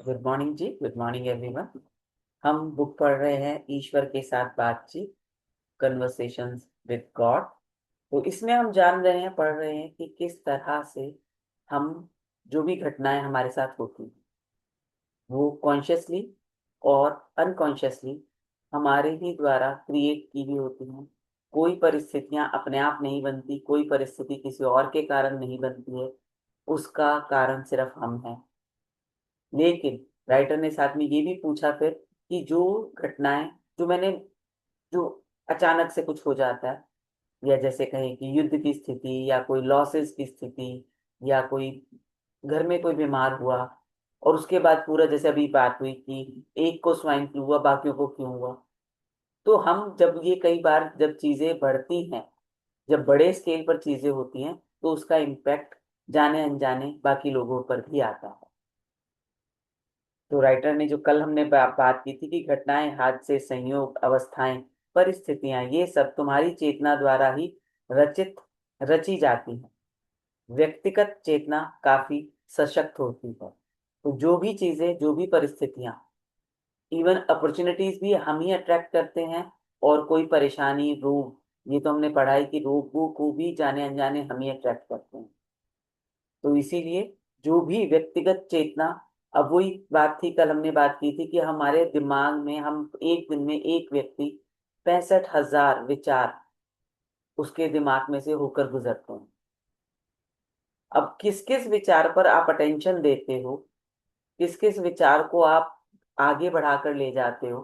Good morning जी, good morning everyone. हम book पढ़ रहे हैं ईश्वर के साथ बातचीत, कन्वर्सेशंस विद गॉड। तो इसमें हम जान रहे हैं, पढ़ रहे हैं कि किस तरह से हम जो भी घटनाएं हमारे साथ होती हैं वो कॉन्शियसली और अनकॉन्शियसली हमारे ही द्वारा क्रिएट की भी होती हैं। कोई परिस्थितियां अपने आप नहीं बनती, कोई परिस्थिति किसी और के कारण नहीं बनती है, उसका कारण सिर्फ हम हैं। लेकिन राइटर ने साथ में ये भी पूछा फिर कि जो घटनाएं, जो मैंने जो अचानक से कुछ हो जाता है, या जैसे कहें कि युद्ध की स्थिति या कोई लॉसेस की स्थिति, या कोई घर में कोई बीमार हुआ, और उसके बाद पूरा जैसे अभी बात हुई कि एक को स्वाइन फ्लू हुआ, बाकियों को क्यों हुआ। तो हम जब ये कई बार जब चीजें बढ़ती हैं, जब बड़े स्केल पर चीजें होती हैं, तो उसका इम्पैक्ट जाने अनजाने बाकी लोगों पर भी आता है। तो राइटर ने जो कल हमने बात की थी कि घटनाएं, हादसे, संयोग, अवस्थाएं, परिस्थितियां, ये सब तुम्हारी चेतना द्वारा ही रचित रची जाती हैं। व्यक्तिगत चेतना काफी सशक्त होती है। तो जो भी चीजें, जो भी परिस्थितियां, इवन अपॉर्चुनिटीज भी हम ही अट्रैक्ट करते हैं। और कोई परेशानी, रोग, ये तो हमने पढ़ाई कि रोगों को भी जाने अनजाने हम ही अट्रैक्ट करते हैं। तो इसीलिए जो भी व्यक्तिगत चेतना, अब वही बात थी, कल हमने बात की थी कि हमारे दिमाग में, हम एक दिन में एक व्यक्ति 65,000 विचार उसके दिमाग में से होकर गुजरते हैं। अब किस किस विचार पर आप अटेंशन देते हो, किस किस विचार को आप आगे बढ़ाकर ले जाते हो,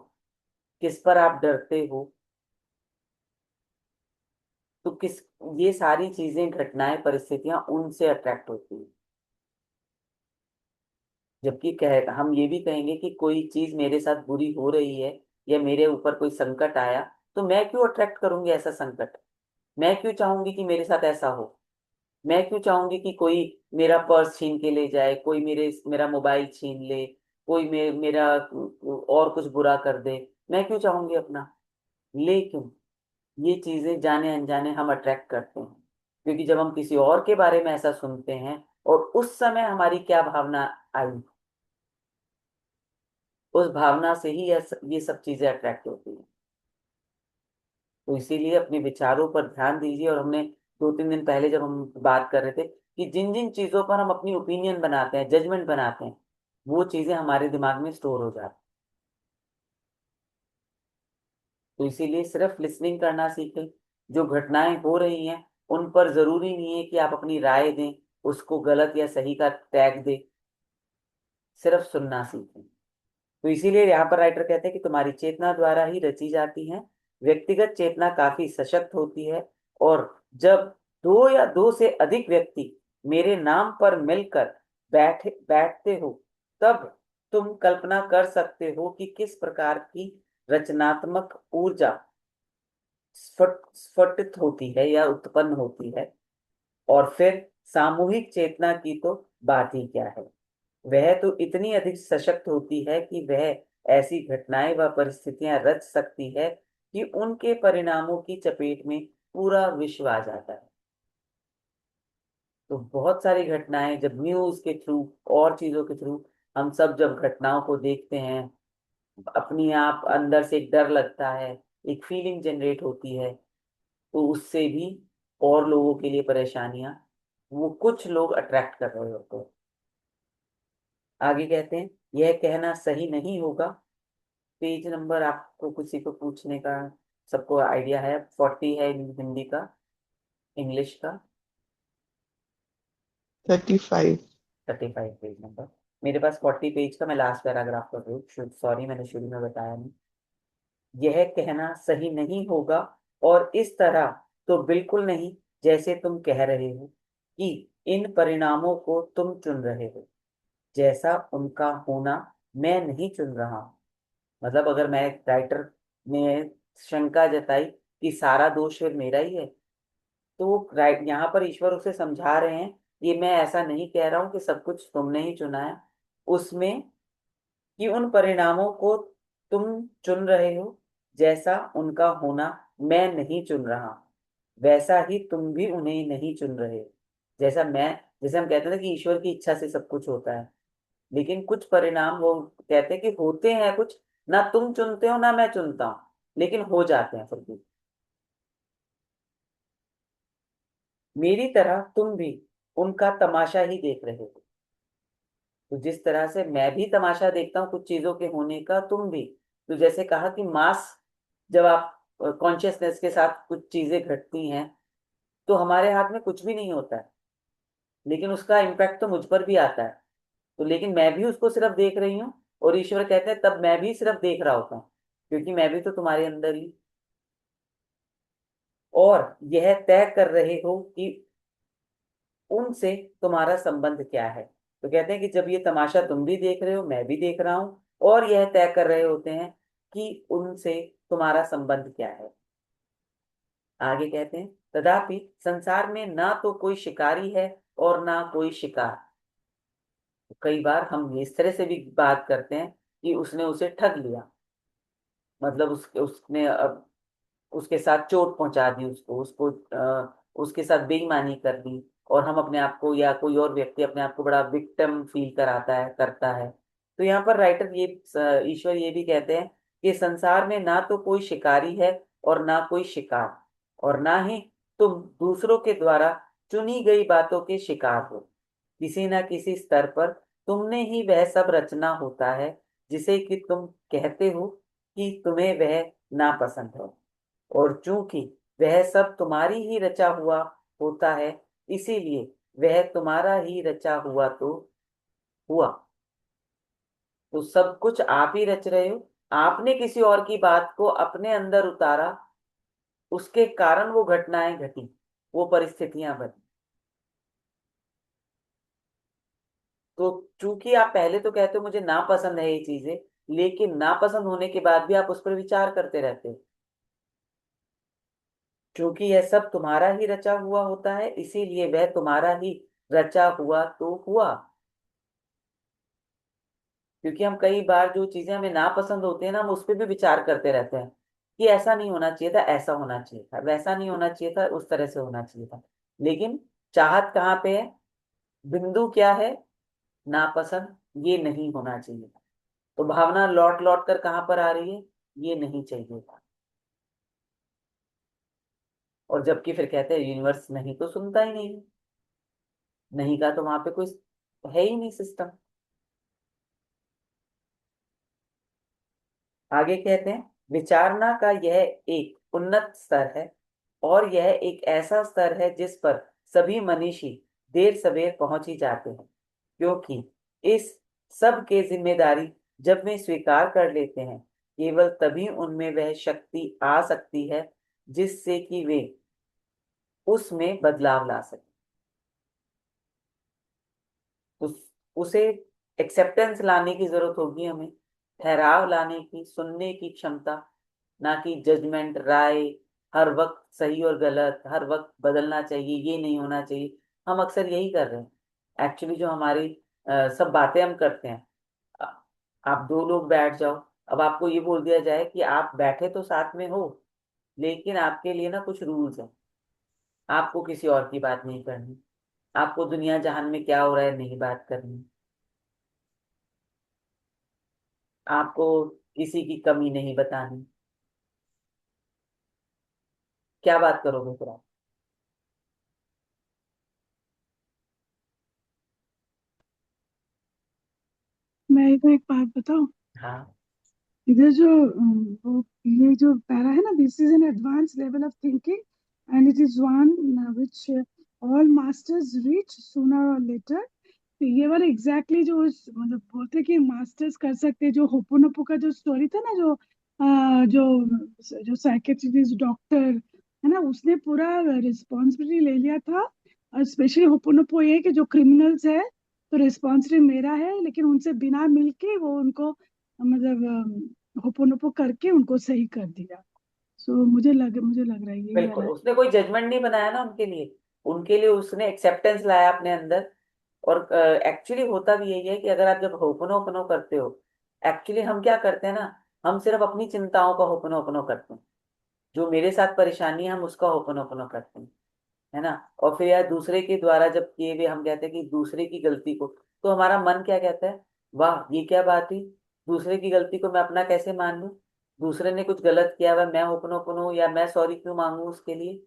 किस पर आप डरते हो, तो किस, ये सारी चीजें, घटनाएं, परिस्थितियां उनसे अट्रैक्ट होती हैं। जबकि कह हम ये भी कहेंगे कि कोई चीज मेरे साथ बुरी हो रही है, या मेरे ऊपर कोई संकट आया, तो मैं क्यों अट्रैक्ट करूंगी ऐसा संकट। मैं क्यों चाहूंगी कि मेरे साथ ऐसा हो। मैं क्यों चाहूंगी कि कोई मेरा पर्स छीन के ले जाए, कोई मेरा मोबाइल छीन ले, कोई मेरा और कुछ बुरा कर दे। मैं क्यों चाहूंगी अपना। लेकिन ये चीजें जाने अनजाने हम अट्रैक्ट करते हैं, क्योंकि जब हम किसी और के बारे में ऐसा सुनते हैं और उस समय हमारी क्या भावना आई, उस भावना से ही ये सब चीजें अट्रैक्ट होती हैं। तो इसीलिए अपने विचारों पर ध्यान दीजिए। और हमने 2-3 दिन पहले जब हम बात कर रहे थे कि जिन जिन चीजों पर हम अपनी ओपिनियन बनाते हैं, जजमेंट बनाते हैं, वो चीजें हमारे दिमाग में स्टोर हो जाती हैं। तो इसीलिए सिर्फ लिसनिंग करना सीखें। जो घटनाएं हो रही हैं उन पर जरूरी नहीं है कि आप अपनी राय दें, उसको गलत या सही का टैग दें। सिर्फ सुनना सीखें। तो इसीलिए यहाँ पर राइटर कहते हैं कि तुम्हारी चेतना द्वारा ही रची जाती है। व्यक्तिगत चेतना काफी सशक्त होती है। और जब दो या दो से अधिक व्यक्ति मेरे नाम पर मिलकर बैठते हो, तब तुम कल्पना कर सकते हो कि किस प्रकार की रचनात्मक ऊर्जा स्फुटित होती है या उत्पन्न होती है। और फिर सामूहिक चेतना की तो बात ही क्या है। वह तो इतनी अधिक सशक्त होती है कि वह ऐसी घटनाएं व परिस्थितियां रच सकती है कि उनके परिणामों की चपेट में पूरा विश्व आ जाता है। तो बहुत सारी घटनाएं, जब न्यूज के थ्रू और चीजों के थ्रू हम सब जब घटनाओं को देखते हैं, अपनी आप अंदर से एक डर लगता है, एक फीलिंग जनरेट होती है, तो उससे भी और लोगों के लिए परेशानियां, वो कुछ लोग अट्रैक्ट कर रहे होते हैं। आगे कहते हैं, यह कहना सही नहीं होगा। पेज नंबर आपको किसी को पूछने का, सबको आइडिया है, 40 है हिंदी का, इंग्लिश का 35। 35 पेज नंबर। मेरे पास 40 पेज का, मैं लास्ट पैराग्राफ कर रही हूँ, सॉरी मैंने शुरू में बताया नहीं। यह कहना सही नहीं होगा, और इस तरह तो बिल्कुल नहीं, जैसे तुम कह रहे हो कि इन परिणामों को तुम चुन रहे हो। जैसा उनका होना मैं नहीं चुन रहा हूं। मतलब अगर मैं, राइटर ने शंका जताई कि सारा दोष फिर मेरा ही है, तो राइट यहाँ पर ईश्वर उसे समझा रहे हैं, ये मैं ऐसा नहीं कह रहा हूँ कि सब कुछ तुमने ही चुना है, उसमें कि उन परिणामों को तुम चुन रहे हो। जैसा उनका होना मैं नहीं चुन रहा, वैसा ही तुम भी उन्हें नहीं चुन रहे हो। जैसा मैं, जैसे हम कहते हैं ना कि ईश्वर की इच्छा से सब कुछ होता है, लेकिन कुछ परिणाम वो कहते हैं कि होते हैं कुछ, ना तुम चुनते हो ना मैं चुनता हूँ, लेकिन हो जाते हैं फिर भी। मेरी तरह तुम भी उनका तमाशा ही देख रहे हो। तो जिस तरह से मैं भी तमाशा देखता हूँ कुछ चीजों के होने का, तुम भी। तो जैसे कहा कि मास, जब आप कॉन्शियसनेस के साथ कुछ चीजें घटती हैं, तो हमारे हाथ में कुछ भी नहीं होता है, लेकिन उसका इम्पैक्ट तो मुझ पर भी आता है। तो लेकिन मैं भी उसको सिर्फ देख रही हूँ, और ईश्वर कहते हैं तब मैं भी सिर्फ देख रहा होता हूँ, क्योंकि मैं भी तो तुम्हारे अंदर ही। और यह तय कर रहे हो कि उनसे तुम्हारा संबंध क्या है। तो कहते हैं कि जब ये तमाशा तुम भी देख रहे हो, मैं भी देख रहा हूं, और यह तय कर रहे होते हैं कि उनसे तुम्हारा संबंध क्या है। आगे कहते हैं, तथापि संसार में ना तो कोई शिकारी है और ना कोई शिकार। कई बार हम इस तरह से भी बात करते हैं कि उसने उसे ठग लिया, मतलब उसने उसके साथ चोट पहुंचा दी, उसको उसको उसके साथ बेईमानी कर दी, और हम अपने आप को या कोई और व्यक्ति अपने आप को बड़ा विक्टिम फील कराता है, करता है। तो यहाँ पर राइटर ये ईश्वर ये भी कहते हैं कि संसार में ना तो कोई शिकारी है और ना कोई शिकार, और ना ही तुम दूसरों के द्वारा चुनी गई बातों के शिकार हो। किसी ना किसी स्तर पर तुमने ही वह सब रचना होता है जिसे कि तुम कहते हो कि तुम्हें वह नापसंद है। और चूंकि वह सब तुम्हारी ही रचा हुआ होता है, इसीलिए वह तुम्हारा ही रचा हुआ तो हुआ। तो सब कुछ आप ही रच रहे हो, आपने किसी और की बात को अपने अंदर उतारा, उसके कारण वो घटनाएं घटी, वो परिस्थितियां बनी। तो चूंकि आप पहले तो कहते हो मुझे नापसंद है ये चीजें, लेकिन नापसंद होने के बाद भी आप उस पर विचार करते रहते हो। क्योंकि यह सब तुम्हारा ही रचा हुआ होता है, इसीलिए वह तुम्हारा ही रचा हुआ तो हुआ। क्योंकि हम कई बार जो चीजें हमें नापसंद होती है ना, हम उस पर भी विचार करते रहते हैं कि ऐसा नहीं होना चाहिए था, ऐसा होना चाहिए था, वैसा नहीं होना चाहिए था, उस तरह से होना चाहिए था। लेकिन चाहत कहाँ पे है, बिंदु क्या है, नापसंद, ये नहीं होना चाहिए था। तो भावना लौट लौट कर कहाँ पर आ रही है, ये नहीं चाहिए था। और जबकि फिर कहते हैं यूनिवर्स नहीं तो सुनता ही नहीं है, नहीं का तो वहां पे कोई है ही नहीं सिस्टम। आगे कहते हैं, विचारना का यह एक उन्नत स्तर है, और यह एक ऐसा स्तर है जिस पर सभी मनीषी देर सवेर पहुंच ही जाते हैं, क्योंकि इस सब के जिम्मेदारी जब वे स्वीकार कर लेते हैं, केवल तभी उनमें वह शक्ति आ सकती है जिससे कि वे उसमें बदलाव ला सके। उसे एक्सेप्टेंस लाने की जरूरत होगी हमें, ठहराव लाने की, सुनने की क्षमता, ना कि जजमेंट, राय, हर वक्त सही और गलत, हर वक्त बदलना चाहिए, ये नहीं होना चाहिए। हम अक्सर यही कर रहे हैं एक्चुअली, जो हमारी सब बातें हम करते हैं। अ- आप दो लोग बैठ जाओ, अब आपको ये बोल दिया जाए कि आप बैठे तो साथ में हो, लेकिन आपके लिए ना कुछ रूल्स हैं, आपको किसी और की बात नहीं करनी, आपको दुनिया जहान में क्या हो रहा है नहीं बात करनी, आपको किसी की कमी नहीं बतानी। क्या बात करोगे फिर आप? मैं इधर एक बात बताऊं। हाँ। इधर जो वो ये जो पैरा है ना, this is an advance level of thinking and it is one which all masters reach sooner और लेटर। तो ये वाला एग्जैक्टली जो मतलब बोलते हैं कि मास्टर्स कर सकते हैं, जो होपोनोपो का जो स्टोरी था ना, जो जो साइकेट्रिस्ट डॉक्टर है ना, उसने पूरा रिस्पॉन्सिबिलिटी ले लिया था। और स्पेशली होपोनोपो ये है कि जो क्रिमिनल्स है तो रिस्पॉन्सिबिलिटी मेरा है, लेकिन उनसे बिना मिलके वो उनको मतलब होपोनोपो करके उनको सही कर दिया। सो मुझे लग रहा है यही बिल्कुल, वाला है। उसने कोई जजमेंट नहीं बनाया ना उनके लिए उसने एक्सेप्टेंस लाया अपने अंदर। और एक्चुअली होता भी यही है कि अगर आप जब होपनो करते हो, एक्चुअली हम क्या करते हैं ना, हम सिर्फ अपनी चिंताओं का होपनो करते हैं, जो मेरे साथ परेशानी है हम उसका होपनो करते हैं, है ना। और फिर यार दूसरे के द्वारा जब किए हुए हम कहते हैं कि दूसरे की गलती को, तो हमारा मन क्या कहता है, वाह, ये क्या बात हुई? दूसरे की गलती को मैं अपना कैसे मान लूं? दूसरे ने कुछ गलत किया हुआ, मैं ओपन हूँ, या मैं सॉरी क्यों मांगू उसके लिए?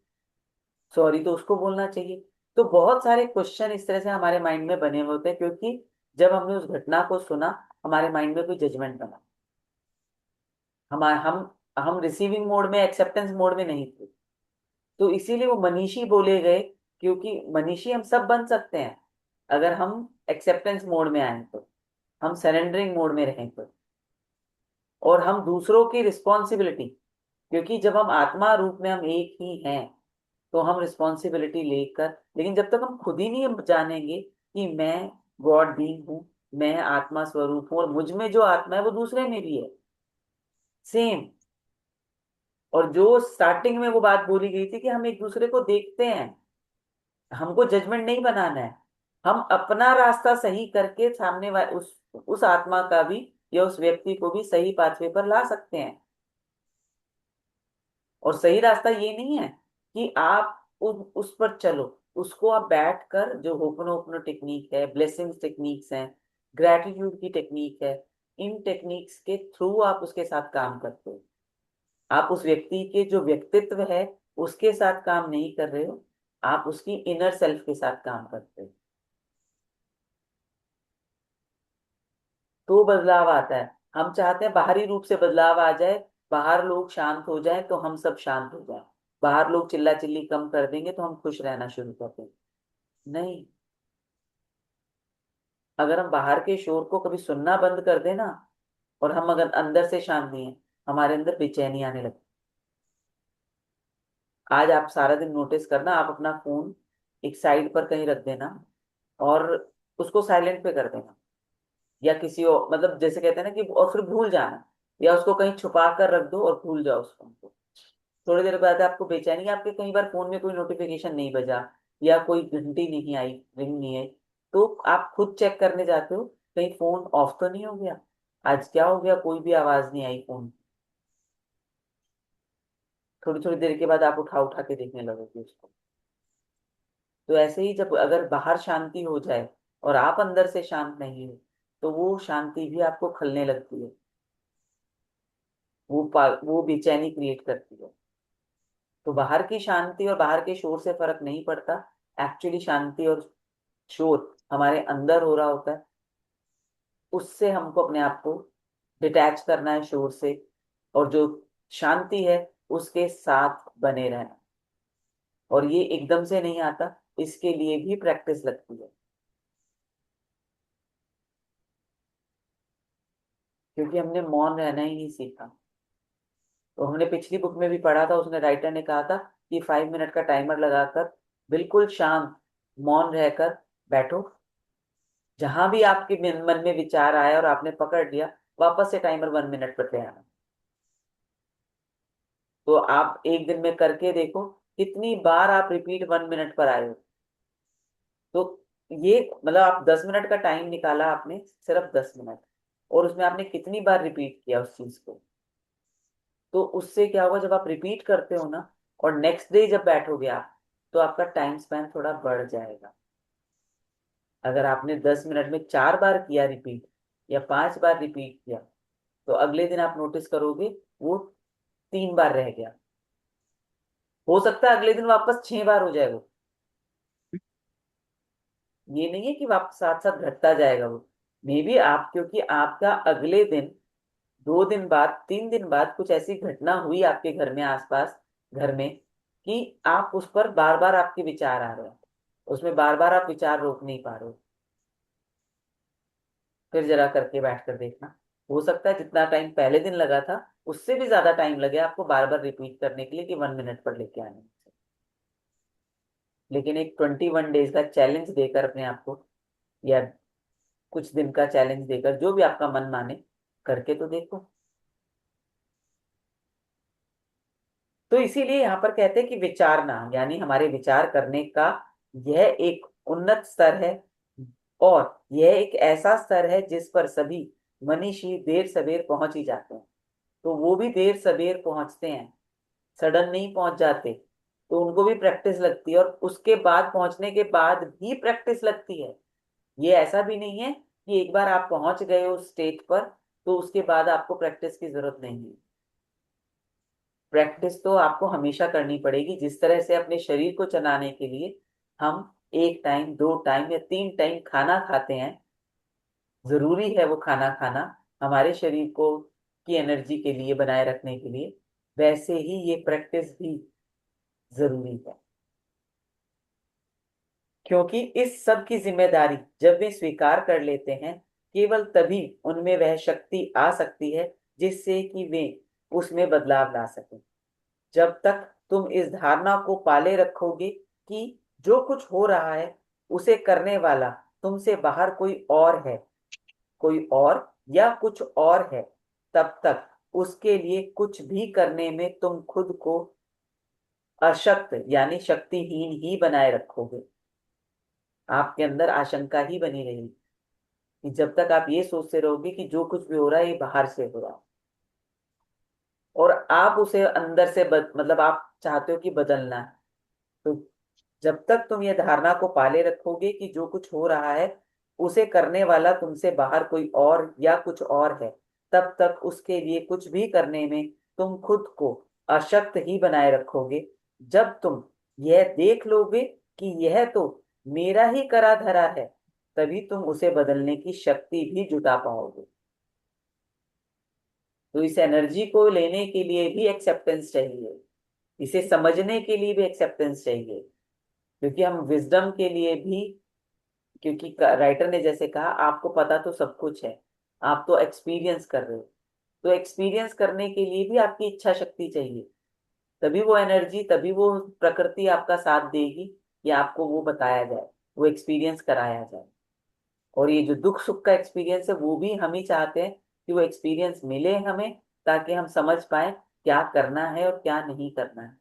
सॉरी तो उसको बोलना चाहिए। तो बहुत सारे क्वेश्चन इस तरह से हमारे माइंड में बने हुए होते हैं, क्योंकि जब हमने उस घटना को सुना, हमारे माइंड में कोई जजमेंट बना। हम रिसीविंग मोड में, एक्सेप्टेंस मोड में नहीं थे। तो इसीलिए वो मनीषी बोले गए, क्योंकि मनीषी हम सब बन सकते हैं अगर हम एक्सेप्टेंस मोड में आए तो, हम सरेंडरिंग मोड में रहें तो, और हम दूसरों की रिस्पॉन्सिबिलिटी, क्योंकि जब हम आत्मा रूप में हम एक ही हैं, तो हम रिस्पॉन्सिबिलिटी लेकर, लेकिन जब तक हम खुद ही नहीं हम जानेंगे कि मैं गॉड बीइंग हूँ, मैं आत्मा स्वरूप हूँ, और मुझ में जो आत्मा है वो दूसरे में भी है, सेम। और जो स्टार्टिंग में वो बात बोली गई थी कि हम एक दूसरे को देखते हैं, हमको जजमेंट नहीं बनाना है, हम अपना रास्ता सही करके उस आत्मा का भी या उस व्यक्ति को भी सही पाथवे पर ला सकते हैं। और सही रास्ता ये नहीं है कि आप उस पर चलो, उसको आप बैठ कर, जो होपनो टेक्निक है, ब्लेसिंग्स टेक्निक्स हैं, ग्रेटिट्यूड की टेक्निक है, इन टेक्निक्स के थ्रू आप उसके साथ काम करते हो। आप उस व्यक्ति के जो व्यक्तित्व है उसके साथ काम नहीं कर रहे हो, आप उसकी इनर सेल्फ के साथ काम करते हो। तो बदलाव आता है। हम चाहते हैं बाहरी रूप से बदलाव आ जाए, बाहर लोग शांत हो जाए तो हम सब शांत हो जाए, बाहर लोग चिल्ला चिल्ली कम कर देंगे तो हम खुश रहना शुरू कर देंगे। नहीं, अगर हम बाहर के शोर को कभी सुनना बंद कर देना, और हम अगर अंदर से शांत नहीं है, हमारे अंदर बेचैनी आने लगती। आज आप सारा दिन नोटिस करना, आप अपना फोन एक साइड पर कहीं रख देना, और उसको साइलेंट पे कर देना, या किसी और, मतलब जैसे कहते हैं ना कि, और फिर भूल जाना, या उसको कहीं छुपा कर रख दो और भूल जाओ उस फोन को। थोड़ी देर बाद आपको बेचैनी, आपके कई बार फोन में कोई नोटिफिकेशन नहीं बजा, या कोई घंटी नहीं आई, रिंग नहीं आई, तो आप खुद चेक करने जाते हो कहीं फोन ऑफ तो नहीं हो गया, आज क्या हो गया, कोई भी आवाज नहीं आई फोन। थोड़ी थोड़ी देर के बाद आप उठा उठा के देखने लगोगे उसको। तो ऐसे ही जब अगर बाहर शांति हो जाए और आप अंदर से शांत नहीं हो, तो वो शांति भी आपको खलने लगती है, वो बेचैनी क्रिएट करती है। तो बाहर की शांति और बाहर के शोर से फर्क नहीं पड़ता। एक्चुअली शांति और शोर हमारे अंदर हो रहा होता है, उससे हमको अपने आप को डिटैच करना है शोर से, और जो शांति है उसके साथ बने रहना। और ये एकदम से नहीं आता, इसके लिए भी प्रैक्टिस लगती है, क्योंकि हमने मौन रहना ही नहीं सीखा। तो हमने पिछली बुक में भी पढ़ा था, उसने राइटर ने कहा था कि 5 मिनट का टाइमर लगाकर बिल्कुल शांत मौन रहकर बैठो, जहां भी आपके मन में विचार आया और आपने पकड़ लिया, वापस से टाइमर 1 मिनट पर ले आना। तो आप एक दिन में करके देखो कितनी बार आप रिपीट 1 मिनट पर आए हो। तो ये मतलब आप 10 मिनट का टाइम निकाला आपने, सिर्फ 10 मिनट, और उसमें आपने कितनी बार रिपीट किया उस चीज को। तो उससे क्या होगा, जब आप रिपीट करते हो ना, और नेक्स्ट डे जब बैठोगे आप, तो आपका टाइम स्पैन थोड़ा बढ़ जाएगा। अगर आपने 10 मिनट में 4 बार किया रिपीट, या 5 बार रिपीट किया, तो अगले दिन आप नोटिस करोगे वो 3 बार रह गया। हो सकता है अगले दिन वापस 6 बार हो जाए वो। ये नहीं है कि वापस साथ साथ घटता जाएगा वो। मे बी आप, क्योंकि आपका अगले दिन, 2 दिन बाद, 3 दिन बाद कुछ ऐसी घटना हुई आपके घर में, आसपास घर में, कि आप उस पर बार बार आपके विचार आ रहे हैं, उसमें बार बार आप विचार रोक नहीं पा रहे हो। फिर जरा करके बैठ कर देखना, हो सकता है जितना टाइम पहले दिन लगा था उससे भी ज्यादा टाइम लगे आपको बार बार रिपीट करने के लिए, कि 1 मिनट पर लेके आने में। लेकिन एक 21 डेज का चैलेंज देकर अपने आप को, या कुछ दिन का चैलेंज देकर, जो भी आपका मन माने, करके तो देखो। तो इसीलिए यहाँ पर कहते हैं कि विचारना, यानी हमारे विचार करने का यह एक उन्नत स्तर है, और यह एक ऐसा स्तर है जिस पर सभी मनीषी देर सवेर पहुंच ही जाते हैं। तो वो भी देर सवेर पहुंचते हैं, सडन नहीं पहुंच जाते। तो उनको भी प्रैक्टिस लगती है, और उसके बाद, पहुंचने के बाद भी प्रैक्टिस लगती है। ये ऐसा भी नहीं है कि एक बार आप पहुंच गए हो स्टेट पर, तो उसके बाद आपको प्रैक्टिस की जरूरत नहीं है। प्रैक्टिस तो आपको हमेशा करनी पड़ेगी। जिस तरह से अपने शरीर को चलाने के लिए हम 1 टाइम, 2 टाइम या 3 टाइम खाना खाते हैं, जरूरी है वो खाना खाना हमारे शरीर को की एनर्जी के लिए, बनाए रखने के लिए, वैसे ही ये प्रैक्टिस भी जरूरी है। क्योंकि इस सब की जिम्मेदारी जब वे स्वीकार कर लेते हैं, केवल तभी उनमें वह शक्ति आ सकती है जिससे कि वे उसमें बदलाव ला सकें। जब तक तुम इस धारणा को पाले रखोगे कि जो कुछ हो रहा है उसे करने वाला तुमसे बाहर कोई और है, कोई और या कुछ और है, तब तक उसके लिए कुछ भी करने में तुम खुद को अशक्त यानी शक्तिहीन ही बनाए रखोगे। आपके अंदर आशंका ही बनी रहेगी कि जब तक आप ये सोचते रहोगे कि जो कुछ भी हो रहा है ये बाहर से हो रहा है, और आप उसे अंदर से मतलब आप चाहते हो कि बदलना है, तो जब तक तुम ये धारणा को पाले रखोगे कि जो कुछ हो रहा है उसे करने वाला तुमसे बाहर कोई और या कुछ और है, तब तक उसके लिए कुछ भी करने में तुम खुद को अशक्त ही बनाए रखोगे। जब तुम यह देख लोगे कि यह तो मेरा ही करा धरा है, तभी तुम उसे बदलने की शक्ति भी जुटा पाओगे। तो इस एनर्जी को लेने के लिए भी एक्सेप्टेंस चाहिए, इसे समझने के लिए भी एक्सेप्टेंस चाहिए। क्योंकि हम विजडम के लिए भी, क्योंकि राइटर ने जैसे कहा आपको पता तो सब कुछ है, आप तो एक्सपीरियंस कर रहे हो, तो एक्सपीरियंस करने के लिए भी आपकी इच्छा शक्ति चाहिए। तभी वो एनर्जी, तभी वो प्रकृति आपका साथ देगी कि आपको वो बताया जाए, वो एक्सपीरियंस कराया जाए। और ये जो दुख सुख का एक्सपीरियंस है वो भी हम ही चाहते हैं कि वो एक्सपीरियंस मिले हमें, ताकि हम समझ पाए क्या करना है और क्या नहीं करना है।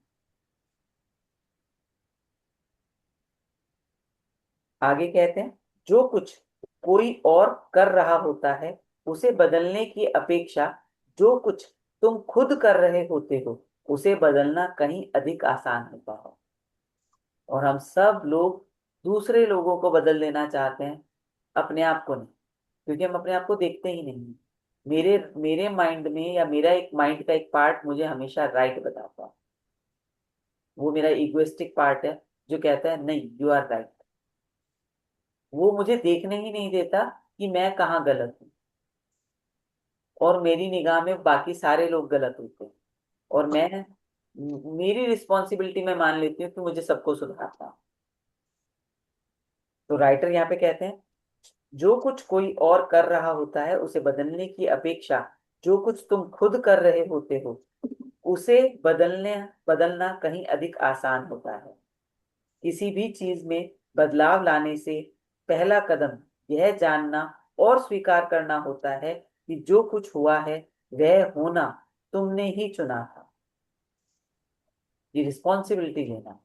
आगे कहते हैं, जो कुछ कोई और कर रहा होता है उसे बदलने की अपेक्षा जो कुछ तुम खुद कर रहे होते हो उसे बदलना कहीं अधिक आसान होता है। और हम सब लोग दूसरे लोगों को बदल देना चाहते हैं, अपने आप को नहीं। क्योंकि हम अपने आप को देखते ही नहीं। मेरे मेरे माइंड में, या मेरा एक माइंड का एक पार्ट मुझे हमेशा राइट बताता है। वो मेरा इगोइस्टिक पार्ट है जो कहता है नहीं, यू आर राइट। वो मुझे देखने ही नहीं देता कि मैं कहाँ गलत हूँ, और मेरी निगाह में बाकी सारे लोग गलत होते हैं। और मेरी रिस्पॉन्सिबिलिटी मैं मान लेती हूँ कि मुझे सबको सुधारना है। तो राइटर यहाँ पे कहते हैं, जो कुछ कोई और कर रहा होता है उसे बदलने की अपेक्षा जो कुछ तुम खुद कर रहे होते हो उसे बदलना कहीं अधिक आसान होता है। किसी भी चीज में बदलाव लाने से पहला कदम यह जानना और स्वीकार करना होता है कि जो कुछ हुआ है वह होना तुमने ही चुना था। ये रिस्पॉन्सिबिलिटी लेना।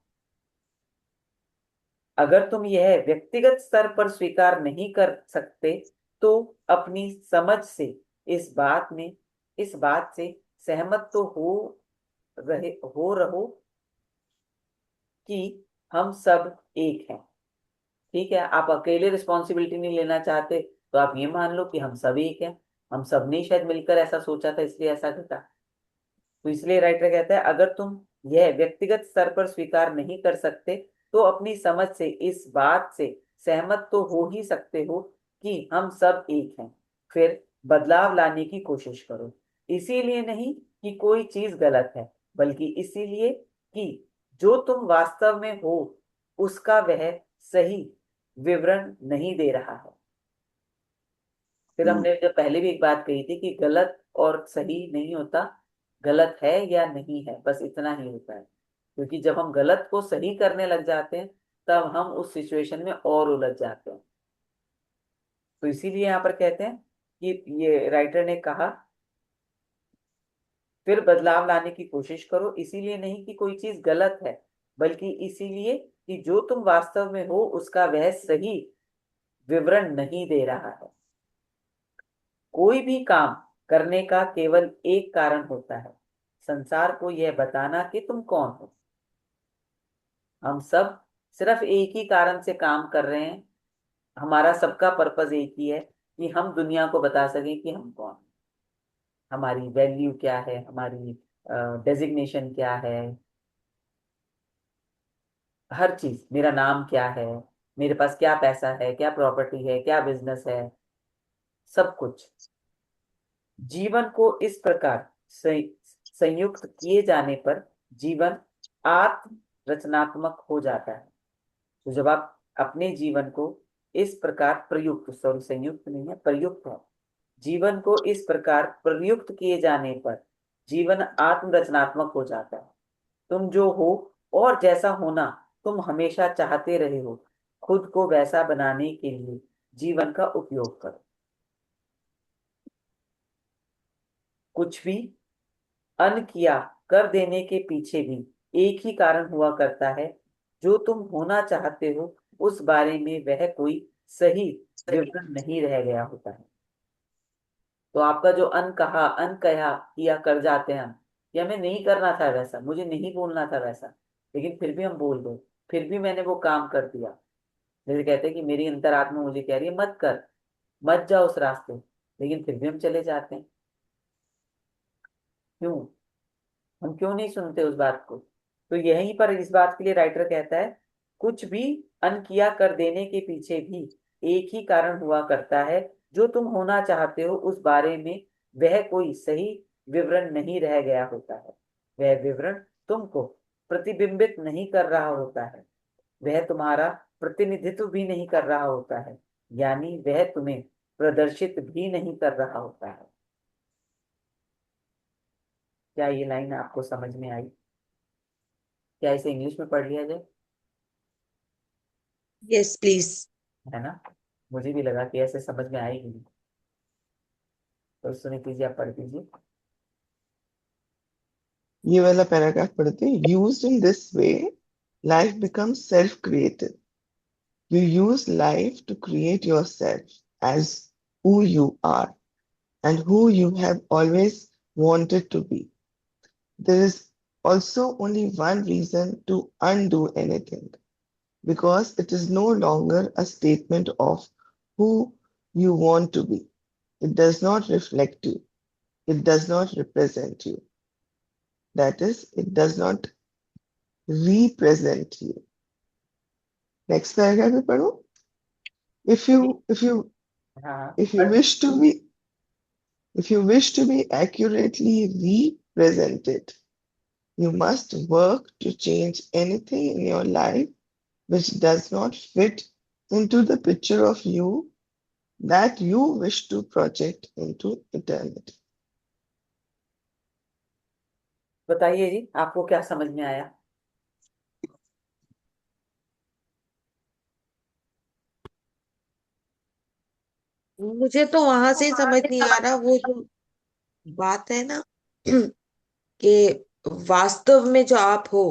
अगर तुम यह व्यक्तिगत स्तर पर स्वीकार नहीं कर सकते, तो अपनी समझ से इस बात में इस बात से सहमत तो हो रहो कि हम सब एक हैं। ठीक है, आप अकेले रिस्पॉन्सिबिलिटी नहीं लेना चाहते, तो आप ये मान लो कि हम सब एक हैं। हम सब ने शायद मिलकर ऐसा सोचा था इसलिए ऐसा घटा। तो इसलिए राइटर कहता है, अगर तुम यह व्यक्तिगत स्तर पर स्वीकार नहीं कर सकते, तो अपनी समझ से इस बात से सहमत तो हो ही सकते हो कि हम सब एक हैं। फिर बदलाव लाने की कोशिश करो, इसीलिए नहीं कि कोई चीज गलत है, बल्कि इसीलिए कि जो तुम वास्तव में हो उसका वह सही विवरण नहीं दे रहा है। फिर हमने जब पहले भी एक बात कही थी कि गलत और सही नहीं होता, गलत है या नहीं है, बस इतना ही होता है। क्योंकि जब हम गलत को सही करने लग जाते हैं, तब हम उस सिचुएशन में और उलझ जाते हैं। तो इसीलिए यहाँ पर कहते हैं कि ये राइटर ने कहा, फिर बदलाव लाने की कोशिश करो, इसीलिए नहीं कि कोई चीज गलत है, बल्कि इसीलिए कि जो तुम वास्तव में हो उसका वह सही विवरण नहीं दे रहा है। कोई भी काम करने का केवल एक कारण होता है, संसार को यह बताना कि तुम कौन हो। हम सब सिर्फ एक ही कारण से काम कर रहे हैं, हमारा सबका पर्पस एक ही है, कि हम दुनिया को बता सकें कि हम कौन हैं, हमारी वैल्यू क्या है, हमारी डेजिग्नेशन क्या है, हर चीज, मेरा नाम क्या है, मेरे पास क्या पैसा है, क्या प्रॉपर्टी है, क्या बिजनेस है, सब कुछ। जीवन को इस प्रकार संयुक्त किए जाने पर जीवन आत्म रचनात्मक हो जाता है। तो जब आप अपने जीवन को इस प्रकार प्रयुक्त, सॉरी संयुक्त नहीं है, प्रयुक्त है, जीवन को इस प्रकार प्रयुक्त किए जाने पर जीवन आत्म रचनात्मक हो जाता है। तुम जो हो और जैसा होना तुम हमेशा चाहते रहे हो, खुद को वैसा बनाने के लिए जीवन का उपयोग करो। कुछ भी अन किया कर देने के पीछे भी एक ही कारण हुआ करता है, जो तुम होना चाहते हो उस बारे में वह कोई सही विवरण नहीं रह गया होता है। तो आपका जो अन कहा किया कर जाते हैं हम, कि हमें नहीं करना था वैसा, मुझे नहीं बोलना था वैसा, लेकिन फिर भी हम बोल गए, फिर भी मैंने वो काम कर दिया। जैसे कहते हैं कि मेरी अंतरात्मा मुझे कह रही है मत कर, मत जाओ उस रास्ते, लेकिन फिर भी हम चले जाते हैं। क्यों? हम क्यों नहीं सुनते उस बात को? तो यहीं पर इस बात के लिए राइटर कहता है, कुछ भी अनकिया कर देने के पीछे भी एक ही कारण हुआ करता है, जो तुम होना चाहते हो उस बारे में वह कोई सही विवरण नहीं रह गया होता है। वह विवरण तुमको प्रतिबिंबित नहीं कर रहा होता है, वह तुम्हारा प्रतिनिधित्व भी नहीं कर रहा होता है, यानी वह तुम्हें प्रदर्शित भी नहीं कर रहा होता है। क्या ये लाइन आपको समझ में आई? क्या इसे इंग्लिश में पढ़ लिया जाए? Yes please. है ना? मुझे भी लगा कि ऐसे समझ में आएगी नहीं। तो सुनिए, कीजिए, आप पढ़ दीजिए। ये वाला पैराग्राफ पढ़ते हैं। Used in this way life becomes self created. You use life to create yourself as who you are and who you have always wanted to be. There is also only one reason to undo anything, because it is no longer a statement of who you want to be. It does not reflect you. It does not represent you. That is, it does not represent you. Next paragraph में पढ़ो. If you if you हाँ, if you wish to be If you wish to be accurately represented, you must work to change anything in your life which does not fit into the picture of you that you wish to project into eternity. बताइए जी, आपको क्या समझ में आया? मुझे तो वहां से ही समझ नहीं आ रहा, वो जो बात है ना कि वास्तव में जो आप हो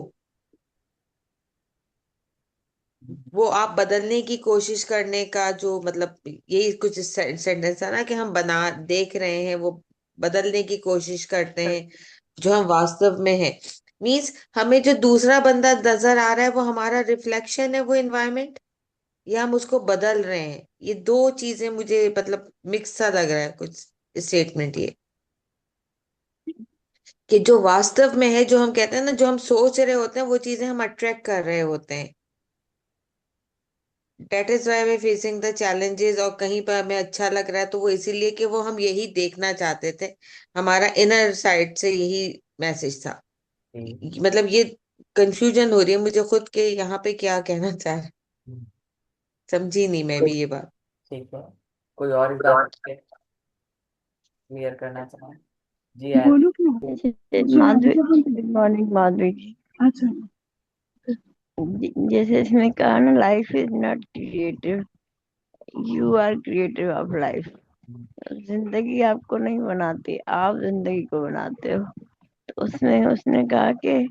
वो आप बदलने की कोशिश करने का जो मतलब, यही कुछ सेंटेंस है ना कि हम बना देख रहे हैं, वो बदलने की कोशिश करते हैं जो हम वास्तव में है। मीन्स हमें जो दूसरा बंदा नजर आ रहा है वो हमारा रिफ्लेक्शन है, वो एनवायरनमेंट, या हम उसको बदल रहे हैं। ये दो चीजें मुझे मतलब मिक्स सा लग रहा है कुछ स्टेटमेंट ये, कि जो वास्तव में है, जो हम कहते हैं ना, जो हम सोच रहे होते हैं वो चीजें हम अट्रैक्ट कर रहे होते हैं। That is why they facing the challenges, और कहीं पर हमें अच्छा लग रहा है तो वो इसीलिए कि वो हम यही देखना चाहते थे, हमारा इनर साइड से यही मैसेज था। ठीक। मतलब ये कंफ्यूजन हो रही है मुझे खुद के, यहाँ पे क्या कहना चाह रहे, समझी नहीं मैं भी ये बात। ठीक है, कोई और इस बात को क्लियर करना चाहें? जी आया। बोलू क्या? Madhuri, good morning Madhuri ji. अच्छा, जैसे इसमें कहा ना, life is not creative, you are creative of life. जिंदगी आपको नहीं बनाती, आप जिंदगी को बनाते हो। तो उसमें उसने कहा कि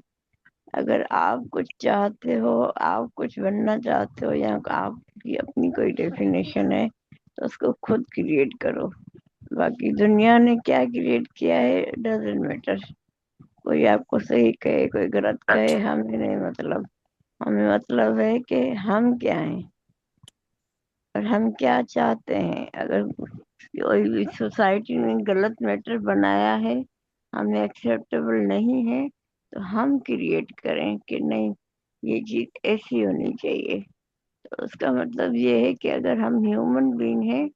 अगर आप कुछ चाहते हो, आप कुछ बनना चाहते हो, या आपकी अपनी कोई डेफिनेशन है, तो उसको खुद क्रिएट करो। बाकी दुनिया ने क्या क्रिएट किया है डजेंट मैटर। कोई आपको सही कहे, कोई गलत कहे, हमें नहीं मतलब। हमें मतलब है कि हम क्या हैं। और हम क्या चाहते हैं। अगर कोई भी सोसाइटी ने गलत मैटर बनाया है, हमें एक्सेप्टेबल नहीं है, तो हम क्रिएट करें कि नहीं, ये चीज ऐसी होनी चाहिए। तो उसका मतलब ये है कि अगर हम ह्यूमन बीइंग हैं,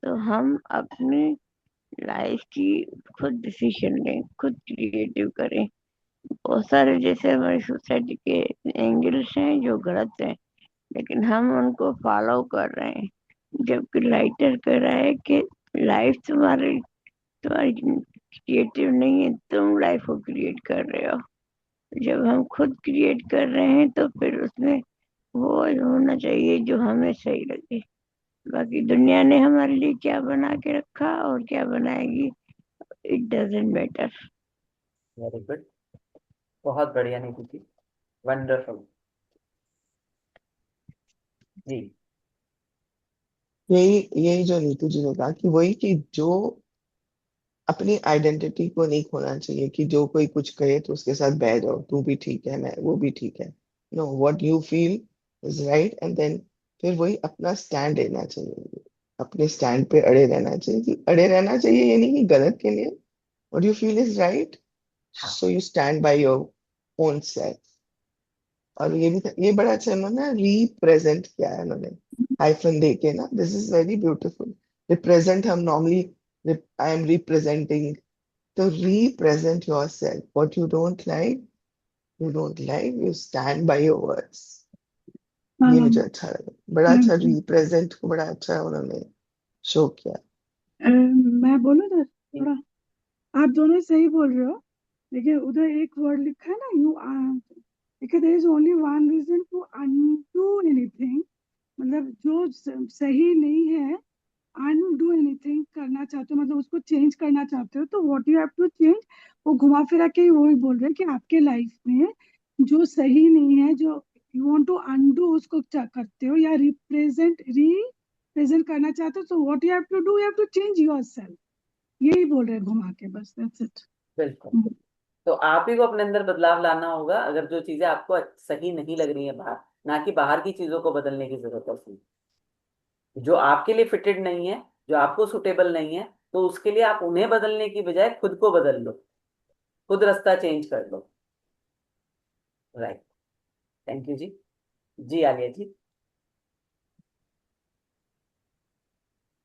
तो हम अपनी लाइफ की खुद डिसीजन लें, खुद क्रिएटिव करें। बहुत सारे जैसे हमारी सोसाइटी के एंगल्स हैं जो गलत हैं, लेकिन हम उनको फॉलो कर रहे हैं। जबकि राइटर कह रहा है कि लाइफ तुम्हारी तुम्हारी क्रिएटिव नहीं है, तुम लाइफ को क्रिएट कर रहे हो। जब हम खुद क्रिएट कर रहे हैं तो फिर उसमें वो होना चाहिए जो हमें सही लगे। बाकी दुनिया ने हमारे लिए क्या बना के रखा और क्या बनाएगी, it doesn't matter. Very good, बहुत बढ़िया नीतू जी, वंडरफुल जी। यही यही जो नीतू जी ने कहा कि वही कि जो अपनी आइडेंटिटी को नहीं खोना चाहिए, कि जो कोई कुछ कहे तो उसके साथ बह जाओ, तू भी ठीक है, मैं वो भी ठीक है। No, what you feel is right, and then फिर वही अपना स्टैंड लेना चाहिए, अपने स्टैंड पे अड़े रहना चाहिए। कि अड़े रहना चाहिए ये नहीं कि गलत के लिए, what you feel is right, हाँ, so you stand by your own self. और ये भी ये बड़ा अच्छा उन्होंने रिप्रेजेंट किया है उन्होंने, हाइफन दे के ना, this is very beautiful. Represent हम नॉर्मली, आई एम रिप्रेजेंटिंग, तो represent yourself. What you don't like, you stand by your words. ये मुझे अच्छा लगा, बड़ा अच्छा रिप्रेजेंट को बड़ा अच्छा उन्होंने शो किया। मैं बोलूँ ना थोड़ा, आप दोनों सही बोल रहे हो, लेकिन उधर एक वर्ड लिखा है ना, यू आर, देखिए there is only one reason to undo anything. मतलब जो सही नहीं है, अनडू एनीथिंग करना चाहते हो, मतलब उसको चेंज करना चाहते हो, तो what you have to change, वो घुमा फिरा के ही वही बोल रहे हैं कि आपके लाइफ में जो सही नहीं है, जो यू वांट टू अनडू, उसको क्या करते हो, या रिप्रेजेंट करना चाहते हो, तो what you have to do, you have to change yourself. यही बोल रहे हैं घुमा के, बस दैट्स इट। बिल्कुल। तो आप ही को अपने अंदर बदलाव लाना होगा, अगर जो चीजें आपको सही नहीं लग रही है बाहर, ना कि बाहर की चीजों को बदलने की जरूरत है उसमें। जो आपके लिए फिटेड नहीं है, जो आपको सुटेबल नहीं है, तो उसके लिए आप उन्हें बदलने की बजाय खुद को बदल लो, खुद रास्ता चेंज कर लो। राइट, थैंक यू जी। जी Aliya ji.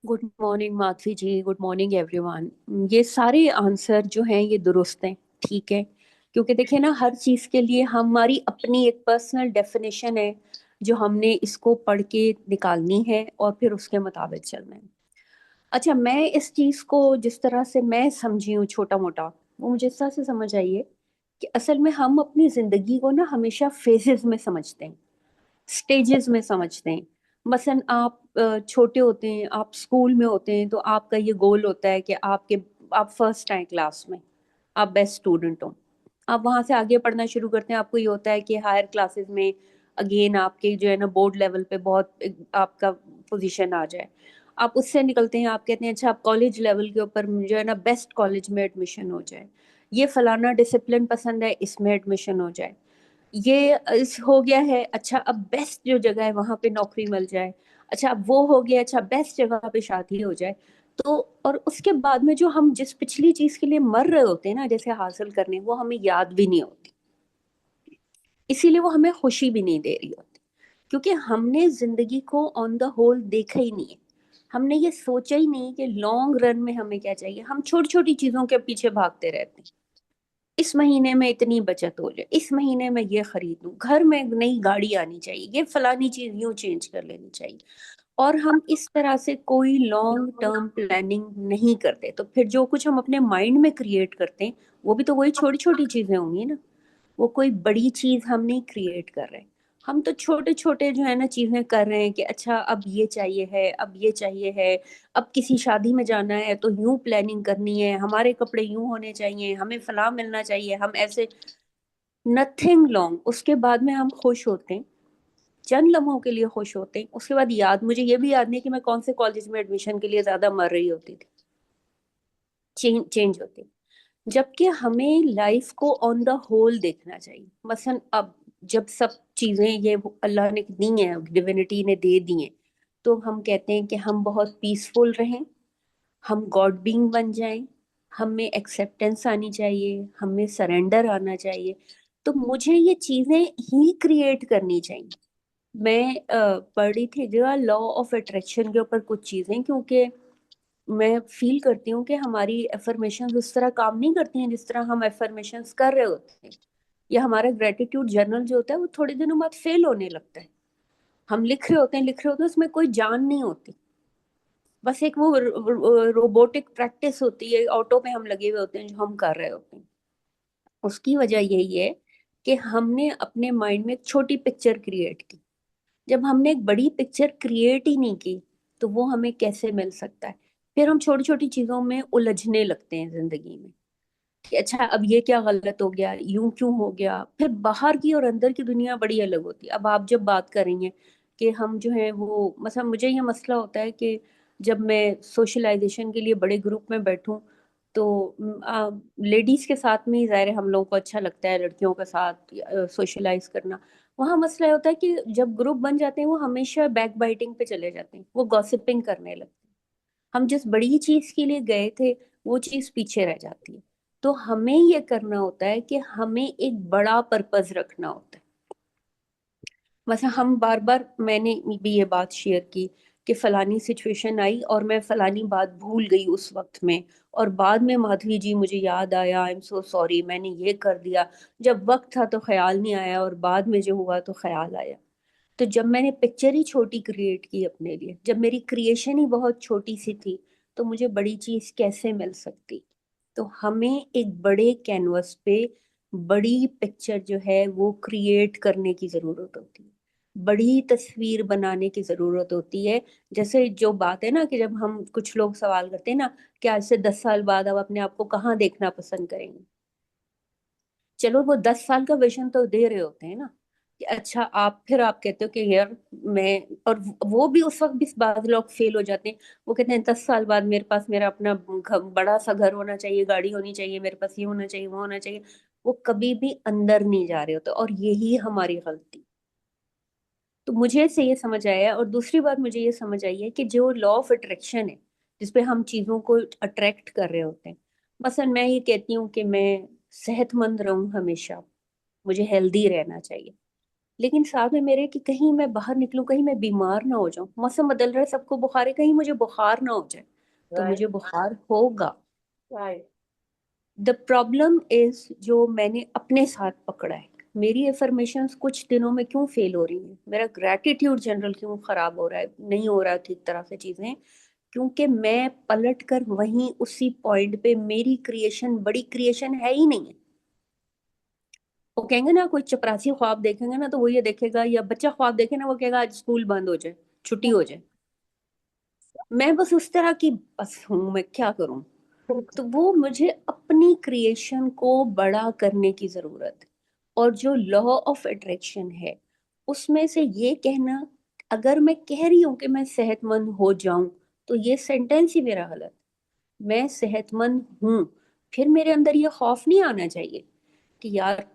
Good morning Madhavi ji, good morning everyone. ये सारे आंसर जो हैं ये दुरुस्त हैं, ठीक है। क्योंकि देखिए ना, हर चीज़ के लिए हमारी अपनी एक पर्सनल डेफिनेशन है जो हमने इसको पढ़ के निकालनी है और फिर उसके मुताबिक चलना है। अच्छा, मैं इस चीज़ को जिस तरह से मैं समझी हूँ छोटा मोटा, वो मुझे इस तरह से समझ आई है कि असल में हम अपनी ज़िंदगी को ना हमेशा फेजेस में समझते हैं, स्टेजेस में समझते हैं। मसलन आप छोटे होते हैं, आप स्कूल में होते हैं, तो आपका ये गोल होता है कि आप फर्स्ट आए क्लास में, आप बेस्ट स्टूडेंट हो। आप वहां से आगे पढ़ना शुरू करते हैं, आपको ये होता है कि हायर क्लासेस में अगेन आपके जो है ना बोर्ड लेवल पे बहुत आपका पोजीशन आ जाए। आप उससे निकलते हैं, आप कहते हैं अच्छा आप कॉलेज लेवल के ऊपर जो है ना बेस्ट कॉलेज में एडमिशन हो जाए, ये फलाना डिसिप्लिन पसंद है इसमें एडमिशन हो जाए, ये इस हो गया है, अच्छा अब बेस्ट जो जगह है वहां पे नौकरी मिल जाए, अच्छा अब वो हो गया, अच्छा बेस्ट जगह पे शादी हो जाए। तो और उसके बाद में जो हम जिस पिछली चीज के लिए मर रहे होते हैं ना जैसे हासिल करने, वो हमें याद भी नहीं होती, इसीलिए वो हमें खुशी भी नहीं दे रही होती, क्योंकि हमने जिंदगी को ऑन द होल देखा ही नहीं है। हमने ये सोचा ही नहीं कि लॉन्ग रन में हमें क्या चाहिए। हम छोटी छोटी चीजों के पीछे भागते रहते हैं, इस महीने में इतनी बचत हो जाए, इस महीने में ये खरीद लूं, घर में एक नई गाड़ी आनी चाहिए, ये फलानी चीज यूं चेंज कर लेनी चाहिए। और हम इस तरह से कोई लॉन्ग टर्म प्लानिंग नहीं करते, तो फिर जो कुछ हम अपने माइंड में क्रिएट करते हैं वो भी तो वही छोटी छोटी चीजें होंगी ना, वो कोई बड़ी चीज हम नहीं क्रिएट कर रहे। हम तो छोटे छोटे जो है ना चीजें कर रहे हैं कि अच्छा अब ये चाहिए है, अब ये चाहिए है, अब किसी शादी में जाना है तो यूं प्लानिंग करनी है, हमारे कपड़े यूं होने चाहिए, हमें फलां मिलना चाहिए, हम ऐसे, नथिंग लॉन्ग। उसके बाद में हम खुश होते हैं, चंद लम्हों के लिए खुश होते हैं, उसके बाद याद, मुझे ये भी याद नहीं कि मैं कौन से कॉलेज में एडमिशन के लिए ज्यादा मर रही होती थी, चेंज चेंज होती। जबकि हमें लाइफ को ऑन द होल देखना चाहिए। मसलन अब जब सब चीजें ये अल्लाह ने दी हैं, डिविनिटी ने दे दी हैं, तो हम कहते हैं कि हम बहुत पीसफुल रहें, हम गॉड बीइंग बन जाएं, हम में एक्सेप्टेंस आनी चाहिए, हम में सरेंडर आना चाहिए। तो मुझे ये चीजें ही क्रिएट करनी चाहिए। मैं पढ़ रही थी जो लॉ ऑफ अट्रैक्शन के ऊपर कुछ चीजें, क्योंकि मैं फील करती हूँ कि हमारी एफर्मेशन उस तरह काम नहीं करती हैं जिस तरह हम एफर्मेशन कर रहे होते हैं, या हमारा ग्रेटिट्यूड जर्नल जो होता है वो थोड़े दिनों बाद फेल होने लगता है। हम लिख रहे होते हैं, उसमें कोई जान नहीं होती, बस एक वो रोबोटिक प्रैक्टिस होती है, ऑटो पे हम लगे हुए होते हैं जो हम कर रहे होते हैं। उसकी वजह यही है कि हमने अपने माइंड में एक छोटी पिक्चर क्रिएट की। जब हमने एक बड़ी पिक्चर क्रिएट ही नहीं की तो वो हमें कैसे मिल सकता है? फिर हम छोटी छोटी चीजों में उलझने लगते हैं जिंदगी में कि अच्छा अब ये क्या गलत हो गया, यूं क्यों हो गया। फिर बाहर की और अंदर की दुनिया बड़ी अलग होती है। अब आप जब बात कर रही हैं कि हम जो है वो, मतलब मुझे ये मसला होता है कि जब मैं सोशलाइजेशन के लिए बड़े ग्रुप में बैठूं तो लेडीज के साथ में ही ज़ाहिर है हम लोगों को अच्छा लगता है लड़कियों के साथ सोशलाइज करना। वहाँ मसला ये होता है कि जब ग्रुप बन जाते हैं वो हमेशा बैक बाइटिंग पे चले जाते हैं, वो गॉसिपिंग करने लगते हैं। हम जिस बड़ी चीज के लिए गए थे वो चीज पीछे रह जाती है। तो हमें ये करना होता है कि हमें एक बड़ा पर्पस रखना होता है। वैसे हम बार बार, मैंने भी ये बात शेयर की कि फलानी सिचुएशन आई और मैं फलानी बात भूल गई उस वक्त में, और बाद में माधवी जी मुझे याद आया, आई एम सो सॉरी मैंने ये कर दिया। जब वक्त था तो ख्याल नहीं आया और बाद में जो हुआ तो ख्याल आया। तो जब मैंने पिक्चर ही छोटी क्रिएट की अपने लिए, जब मेरी क्रिएशन ही बहुत छोटी सी थी, तो मुझे बड़ी चीज कैसे मिल सकती? तो हमें एक बड़े कैनवस पे बड़ी पिक्चर जो है वो क्रिएट करने की जरूरत होती है, बड़ी तस्वीर बनाने की जरूरत होती है। जैसे जो बात है ना कि जब हम, कुछ लोग सवाल करते हैं ना कि आज से 10 साल बाद आप अपने आप को कहाँ देखना पसंद करेंगे। चलो वो 10 साल का विजन तो दे रहे होते हैं ना कि अच्छा, आप फिर आप कहते हो कि यार मैं, और वो भी उस वक्त भी बाद लोग फेल हो जाते हैं। वो कहते हैं 10 साल बाद मेरे पास मेरा अपना बड़ा सा घर होना चाहिए, गाड़ी होनी चाहिए, मेरे पास ये होना चाहिए, वो होना चाहिए। वो कभी भी अंदर नहीं जा रहे होते, और यही हमारी गलती। तो मुझे से ये समझ आया, और दूसरी बात मुझे ये समझ आई है कि जो लॉ ऑफ अट्रैक्शन है जिसपे हम चीजों को अट्रैक्ट कर रहे होते हैं, मसलन मैं ये कहती हूँ कि मैं सेहतमंद रहूं हमेशा, मुझे हेल्दी रहना चाहिए, लेकिन साथ में मेरे कि कहीं मैं बाहर निकलूं, कहीं मैं बीमार ना हो जाऊं। मौसम बदल रहा है, सबको बुखार है, कहीं मुझे बुखार ना हो जाए, तो मुझे बुखार होगा। द प्रॉब्लम इज जो मैंने अपने साथ पकड़ा है। मेरी एफर्मेशंस कुछ दिनों में क्यों फेल हो रही हैं, मेरा ग्रेटिट्यूड जनरल क्यों खराब हो रहा है, नहीं हो रहा है ठीक तरह से चीजें, क्योंकि मैं पलट कर वहीं उसी पॉइंट पे, मेरी क्रिएशन बड़ी क्रिएशन है ही नहीं है। वो कहेंगे ना, कोई चपरासी ख्वाब देखेंगे ना तो वो ये देखेगा, या बच्चा ख्वाब देखे ना वो कहेगा आज स्कूल बंद हो जाए, छुट्टी हो जाए। मैं बस उस तरह की बस हूं, मैं क्या करूं? तो वो मुझे अपनी क्रिएशन को बड़ा करने की जरूरत है। और जो लॉ ऑफ अट्रैक्शन है उसमें से ये कहना, अगर मैं कह रही हूं कि मैं सेहतमंद हो जाऊं, तो ये सेंटेंस ही मेरा गलत। मैं सेहतमंद हूं, फिर मेरे अंदर ये खौफ नहीं आना चाहिए कि यार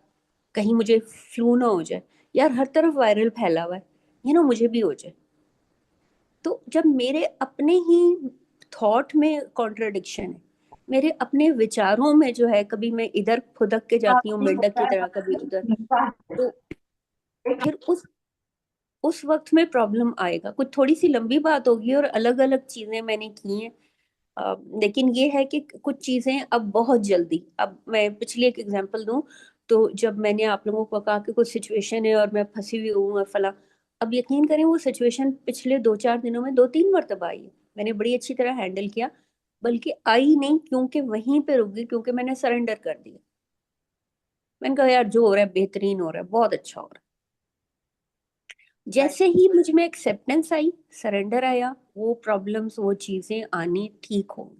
कहीं मुझे फ्लू ना हो जाए, यार हर तरफ वायरल फैला हुआ है, ये ना मुझे भी हो जाए। तो जब मेरे अपने ही थॉट में कॉन्ट्रडिक्शन है, मेरे अपने विचारों में जो है, कभी मैं इधर फुदक के जाती हूँ मेंढक की तरह, कभी उधर, तो फिर उस वक्त में प्रॉब्लम आएगा। कुछ थोड़ी सी लंबी बात होगी और अलग अलग चीजें मैंने की हैं। लेकिन ये है कि कुछ चीजें अब बहुत जल्दी, अब मैं पिछली एक एग्जांपल दूं, तो जब मैंने आप लोगों को कहा कि कुछ सिचुएशन है और मैं फंसी हुई हूँ और फला, अब यकीन करें वो सिचुएशन पिछले 2-4 दिनों में 2-3 मरतबा आई है, मैंने बड़ी अच्छी तरह हैंडल किया। बल्कि आई नहीं क्योंकि वहीं पे रुक गई, क्योंकि मैंने सरेंडर कर दिया। मैंने कहा यार जो हो रहा है बेहतरीन हो रहा है, बहुत अच्छा हो रहा है। जैसे ही मुझ में एक्सेप्टेंस आई, सरेंडर आया, वो प्रॉब्लम्स, वो चीजें आनी ठीक हो।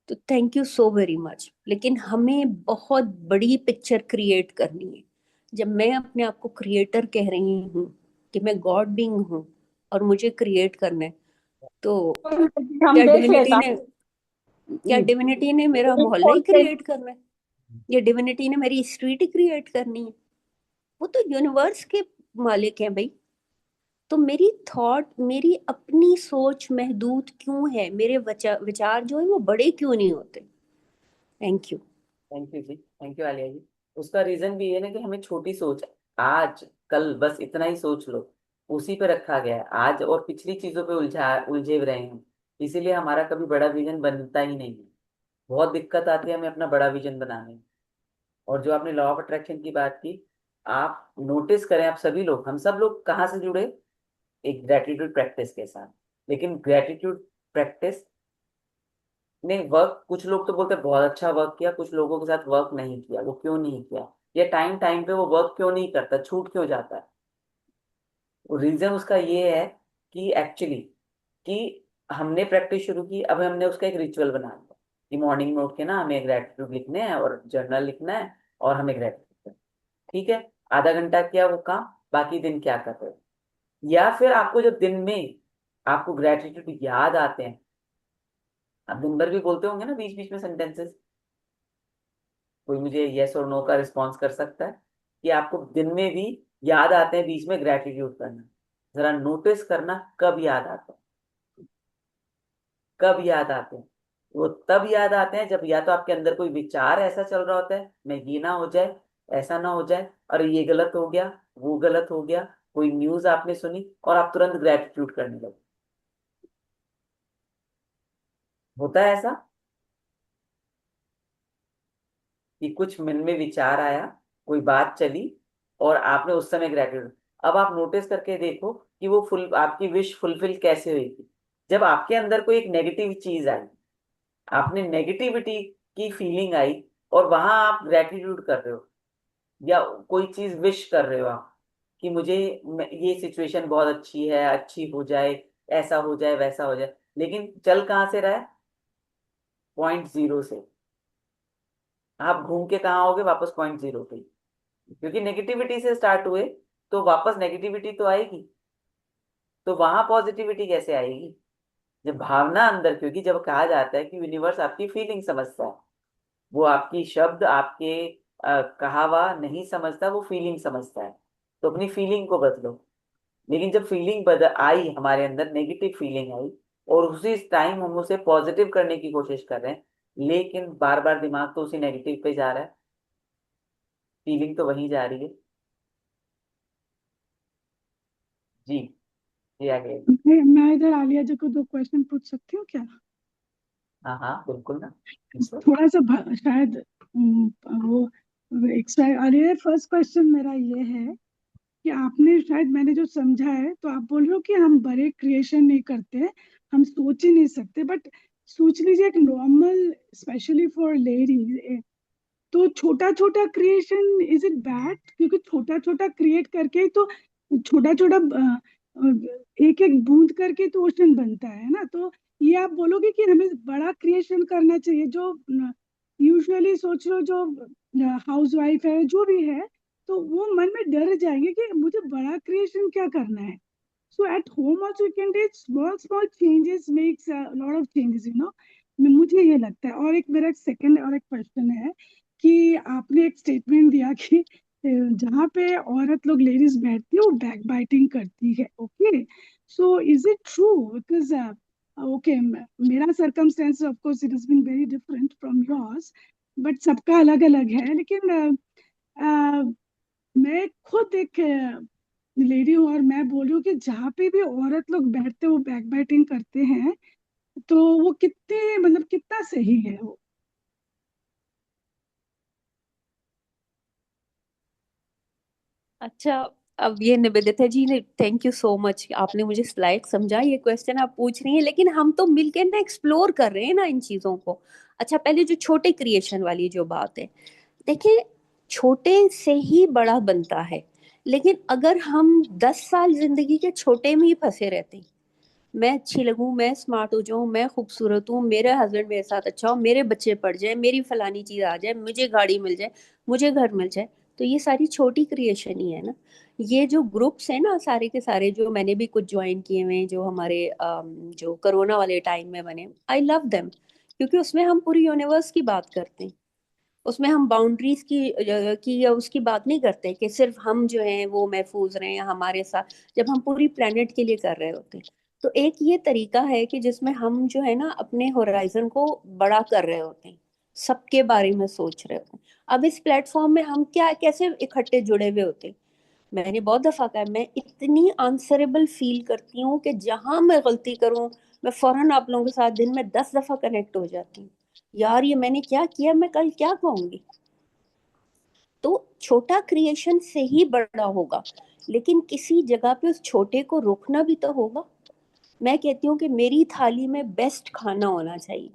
तो thank you so very much. लेकिन हमें बहुत बड़ी पिक्चर क्रिएट करनी है। जब मैं अपने आप को क्रिएटर कह रही हूँ कि मैं गॉड बीइंग हूँ और मुझे क्रिएट करना है, तो हम क्या देख डिविनिटी लेता ने क्या डिविनिटी ने मेरा मोहल्ला ही क्रिएट करना है, या डिविनिटी ने मेरी स्ट्रीट ही क्रिएट करनी है? वो तो यूनिवर्स के मालिक हैं भाई। तो मेरी थॉट, मेरी अपनी सोच महदूद क्यों है, मेरे विचार जो है वो बड़े क्यों नहीं होते? Thank you. Thank you ji, thank you Aliya ji. उसका रीजन भी ये ना कि हमें छोटी सोच, आज कल बस इतना ही सोच लो, उसी पे रखा गया है आज, और पिछली चीजों पे उलझे रहे हैं। इसीलिए हमारा कभी बड़ा विजन बनता ही नहीं है। बहुत दिक्कत आती है हमें अपना बड़ा विजन बनाने में। और जो आपने लॉ ऑफ अट्रैक्शन की बात की, आप नोटिस करें, आप सभी लोग, हम सब लोग कहाँ से जुड़े? एक ग्रेटिट्यूड प्रैक्टिस के साथ। लेकिन ग्रेटिट्यूड प्रैक्टिस ने वर्क, कुछ लोग तो बोलते हैं बहुत अच्छा वर्क किया, कुछ लोगों के साथ वर्क नहीं किया। वो क्यों नहीं किया? या टाइम टाइम पे वो वर्क क्यों नहीं करता, छूट क्यों जाता है? रीजन उसका ये है कि एक्चुअली कि हमने प्रैक्टिस शुरू की, अब हमने उसका एक रिचुअल बना लिया कि मॉर्निंग में उठ के ना हमें ग्रेटिट्यूड लिखने हैं और जर्नल लिखना है, और हमें ग्रेटिट्यूड, ठीक है, आधा घंटा किया वो काम, बाकी दिन क्या कर रहे हो? या फिर आपको जब दिन में आपको ग्रेटिट्यूड याद आते हैं, आप दिन भर भी बोलते होंगे ना बीच बीच में सेंटेंसेस, कोई मुझे यस और नो का रिस्पॉन्स कर सकता है कि आपको दिन में भी याद आते हैं बीच में ग्रेटिट्यूड करना? जरा नोटिस करना कब याद आते हैं, कब याद आते हैं? वो तब याद आते हैं जब या तो आपके अंदर कोई विचार ऐसा चल रहा होता है, मैं ये ना हो जाए, ऐसा ना हो जाए, अरे ये गलत हो गया, वो गलत हो गया, कोई न्यूज आपने सुनी और आप तुरंत ग्रेटिट्यूड करने लगे। होता है ऐसा कि कुछ मन में विचार आया, कोई बात चली, और आपने उस समय ग्रेटिट्यूड, अब आप नोटिस करके देखो कि वो फुल, आपकी विश फुलफिल कैसे हुई थी? जब आपके अंदर कोई एक नेगेटिव चीज आई, आपने नेगेटिविटी की फीलिंग आई, और वहां आप ग्रेटिट्यूड कर रहे हो, या कोई चीज विश कर रहे हो आप कि मुझे ये सिचुएशन बहुत अच्छी है, अच्छी हो जाए, ऐसा हो जाए, वैसा हो जाए, लेकिन चल कहाँ से रहा है? पॉइंट जीरो से। आप घूम के कहाँ आओगे? वापस पॉइंट जीरो पे। क्योंकि नेगेटिविटी से स्टार्ट हुए, तो वापस नेगेटिविटी तो आएगी। तो वहां पॉजिटिविटी कैसे आएगी? जब भावना अंदर, क्योंकि जब कहा जाता है कि यूनिवर्स आपकी फीलिंग समझता है, वो आपकी शब्द, आपके कहावा नहीं समझता, वो फीलिंग समझता है। तो अपनी फीलिंग को बदलो। लेकिन जब फीलिंग बदल आई, हमारे अंदर नेगेटिव फीलिंग आई, और उसी टाइम हम उसे पॉजिटिव करने की कोशिश कर रहे हैं, लेकिन बार बार दिमाग तो उसी नेगेटिव पे जा रहा है, फीलिंग तो वहीं जा रही है। जी, जी आगे। मैं इधर आलिया जी को 2 क्वेश्चन पूछ सकती हूँ क्या? हाँ हाँ बिल्कुल ना, बिल्कुल। थोड़ा सा शायद वो एक्स्ट्रा। अरे फर्स्ट क्वेश्चन मेरा ये है कि आपने शायद, मैंने जो समझा है, तो आप बोल रहे हो कि हम बड़े क्रिएशन नहीं करते हैं, हम सोच ही नहीं सकते, बट सोच लीजिए एक नॉर्मल, स्पेशली फॉर लेडीज, तो छोटा छोटा क्रिएशन इज इट बैड? क्योंकि छोटा छोटा क्रिएट करके ही तो, छोटा छोटा एक एक बूंद करके तो ओशन बनता है ना। तो ये आप बोलोगे कि हमें बड़ा क्रिएशन करना चाहिए? जो यूजुअली सोच लो, जो हाउस वाइफ है जो भी है, तो वो मन में डर जाएंगे कि मुझे बड़ा क्रिएशन क्या करना है। So at home also you can do small small changes makes a lot of changes, you know. मुझे ये लगता है। और एक मेरा सेकंड और एक क्वेश्चन है कि आपने एक स्टेटमेंट दिया कि जहाँ पे औरत लोग, लेडीज बैठती है, वो बैक बाइटिंग करती है। Okay, so is it true? Because okay, मेरा circumstance of course it has been very different from yours, but सबका अलग अलग है। लेकिन मैं खुद एक लेडी हूँ, और मैं बोल रही हूँ कि जहाँ पे भी औरत लोग बैठते वो बैक बाइटिंग करते हैं, तो वो कितने, मतलब कितना सही है वो? अच्छा, अब ये निवेदिता जी ने, थैंक यू सो मच, आपने मुझे स्लाइड समझा, ये क्वेश्चन आप पूछ रही हैं, लेकिन हम तो मिलके ना एक्सप्लोर कर रहे हैं ना इन चीजों को। अच्छा, पहले जो छोटे क्रिएशन वाली जो बात है, देखिए, छोटे से ही बड़ा बनता है। लेकिन अगर हम 10 साल जिंदगी के छोटे में ही फंसे रहते हैं, मैं अच्छी लगूं, मैं स्मार्ट हो जाऊं, मैं खूबसूरत हूँ, मेरा हस्बैंड मेरे साथ अच्छा हो, मेरे बच्चे पढ़ जाए, मेरी फलानी चीज आ जाए, मुझे गाड़ी मिल जाए, मुझे घर मिल जाए, तो ये सारी छोटी क्रिएशन ही है ना। ये जो ग्रुप्स है ना सारे के सारे, जो मैंने भी कुछ ज्वाइन किए हुए हैं, जो हमारे जो कोरोना वाले टाइम में बने, आई लव देम, क्योंकि उसमें हम पूरी यूनिवर्स की बात करते हैं। उसमें हम बाउंड्रीज की या उसकी बात नहीं करते कि सिर्फ हम जो हैं वो महफूज रहें या हमारे साथ, जब हम पूरी प्लेनेट के लिए कर रहे होते हैं। तो एक ये तरीका है कि जिसमें हम जो है ना अपने होराइजन को बड़ा कर रहे होते हैं, सबके बारे में सोच रहे होते हैं। अब इस प्लेटफॉर्म में हम क्या कैसे इकट्ठे जुड़े हुए होते हैं। मैंने बहुत दफा कहा, मैं इतनी आंसरेबल फील करती हूँ कि जहां मैं गलती करूँ, मैं फौरन आप लोगों के साथ दिन में 10 दफा कनेक्ट हो जाती हूँ। यार ये मैंने क्या किया, मैं कल क्या कहूंगी। तो छोटा क्रिएशन से ही बड़ा होगा, लेकिन किसी जगह पे उस छोटे को रोकना भी तो होगा। मैं कहती हूँ कि मेरी थाली में बेस्ट खाना होना चाहिए,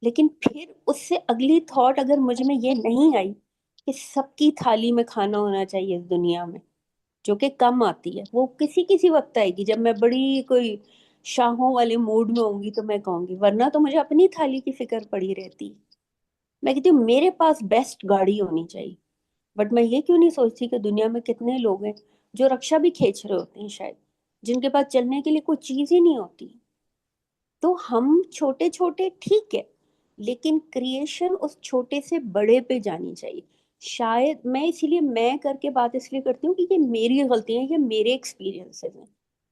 लेकिन फिर उससे अगली थॉट अगर मुझ में ये नहीं आई कि सबकी थाली में खाना होना चाहिए इस दुनिया में, जो कि कम आती है, वो किसी किसी वक्त आएगी जब मैं बड़ी कोई शाहों वाले मूड में होंगी तो मैं कहूंगी, वरना तो मुझे अपनी थाली की फिक्र पड़ी रहती है। मैं कहती हूँ मेरे पास बेस्ट गाड़ी होनी चाहिए, बट मैं ये क्यों नहीं सोचती कि दुनिया में कितने लोग हैं जो रक्षा भी खींच रहे होते हैं शायद, जिनके पास चलने के लिए कोई चीज ही नहीं होती। तो हम छोटे छोटे ठीक है, लेकिन क्रिएशन उस छोटे से बड़े पे जानी चाहिए। शायद मैं इसीलिए मैं करके बात इसलिए करती हूँ कि ये मेरी गलतियां, ये मेरे एक्सपीरियंसेस हैं,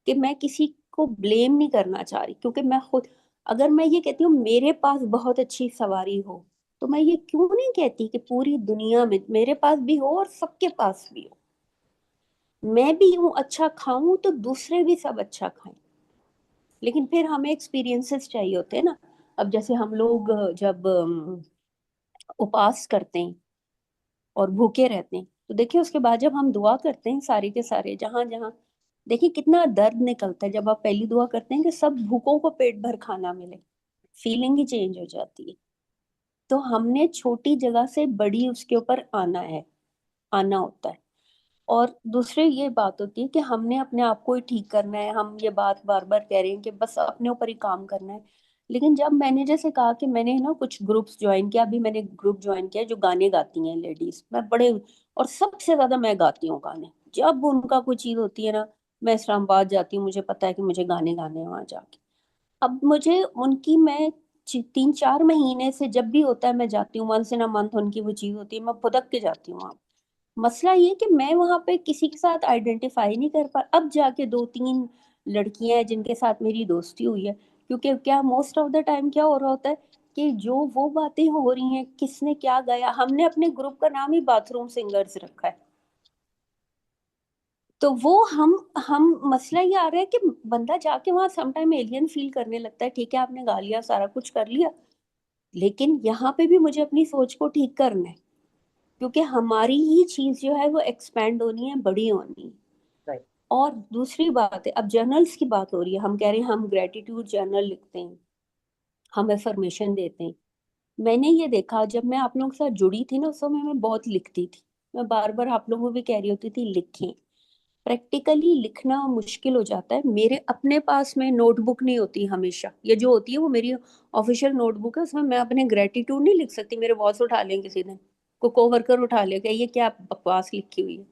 कि मैं किसी को ब्लेम नहीं करना चाह रही, क्योंकि मैं खुद, अगर मैं ये कहती हूँ मेरे पास बहुत अच्छी सवारी हो, तो मैं ये क्यों नहीं कहती कि पूरी दुनिया में मेरे पास भी हो और सबके पास भी हो। मैं भी हूँ अच्छा खाऊं तो दूसरे भी सब अच्छा खाएं। लेकिन फिर हमें एक्सपीरियंसेस चाहिए होते हैं ना। अब जैसे हम लोग जब उपवास करते हैं और भूखे रहते हैं, तो देखिए उसके बाद जब हम दुआ करते हैं सारे के सारे, जहां जहां, देखिए कितना दर्द निकलता है जब आप पहली दुआ करते हैं कि सब भूखों को पेट भर खाना मिले। फीलिंग ही चेंज हो जाती है। तो हमने छोटी जगह से बड़ी उसके ऊपर आना है, आना होता है। और दूसरी ये बात होती है कि हमने अपने आप को ही ठीक करना है। हम ये बात बार बार कह रहे हैं कि बस अपने ऊपर ही काम करना है, लेकिन जब मैंने जैसे कहा कि मैंने ना कुछ ग्रुप्स ज्वाइन किया, अभी मैंने ग्रुप ज्वाइन किया जो गाने गाती हैं लेडीज, मैं बड़े, और सबसे ज्यादा मैं गाती हूँ गाने। जब उनका कोई चीज होती है ना, मैं इस्लामाबाद जाती हूँ, मुझे पता है कि मुझे गाने गाने हैं वहां जाके। अब मुझे उनकी, मैं 3-4 महीने से जब भी होता है मैं जाती हूँ, वंस इन अ मंथ उनकी वो चीज होती है, मैं फुदक के जाती हूँ। मसला ये कि मैं वहां पे किसी के साथ आइडेंटिफाई नहीं कर पा, अब जाके 2-3 लड़कियां हैं जिनके साथ मेरी दोस्ती हुई है। क्योंकि क्या मोस्ट ऑफ द टाइम क्या हो रहा होता है कि जो वो बातें हो रही हैं, किसने क्या गाया, हमने अपने ग्रुप का नाम ही बाथरूम सिंगर्स रखा है। तो वो हम मसला ये आ रहा है कि बंदा जाके वहां सम टाइम एलियन फील करने लगता है। ठीक है आपने गा लिया, सारा कुछ कर लिया, लेकिन यहाँ पे भी मुझे अपनी सोच को ठीक करना है, क्योंकि हमारी ही चीज जो है वो एक्सपैंड होनी है, बड़ी होनी है। राइट। और दूसरी बात है, अब जर्नल्स की बात हो रही है, हम कह रहे हैं हम ग्रेटिट्यूड जर्नल लिखते हैं, हम एफर्मेशन देते हैं। मैंने ये देखा जब मैं आप लोगों के साथ जुड़ी थी ना, उस समय मैं बहुत लिखती थी। मैं बार बार आप लोगों को भी कह रही होती थी लिखें। प्रैक्टिकली लिखना मुश्किल हो जाता है। मेरे अपने पास में नोटबुक नहीं होती हमेशा, ये जो होती है वो मेरी ऑफिशियल नोटबुक है, उसमें मैं अपने ग्रेटिट्यूड नहीं लिख सकती। मेरे बॉस उठा लेंगे किसी दिन, को वर्कर उठा लेगा, ये क्या बकवास लिखी हुई है।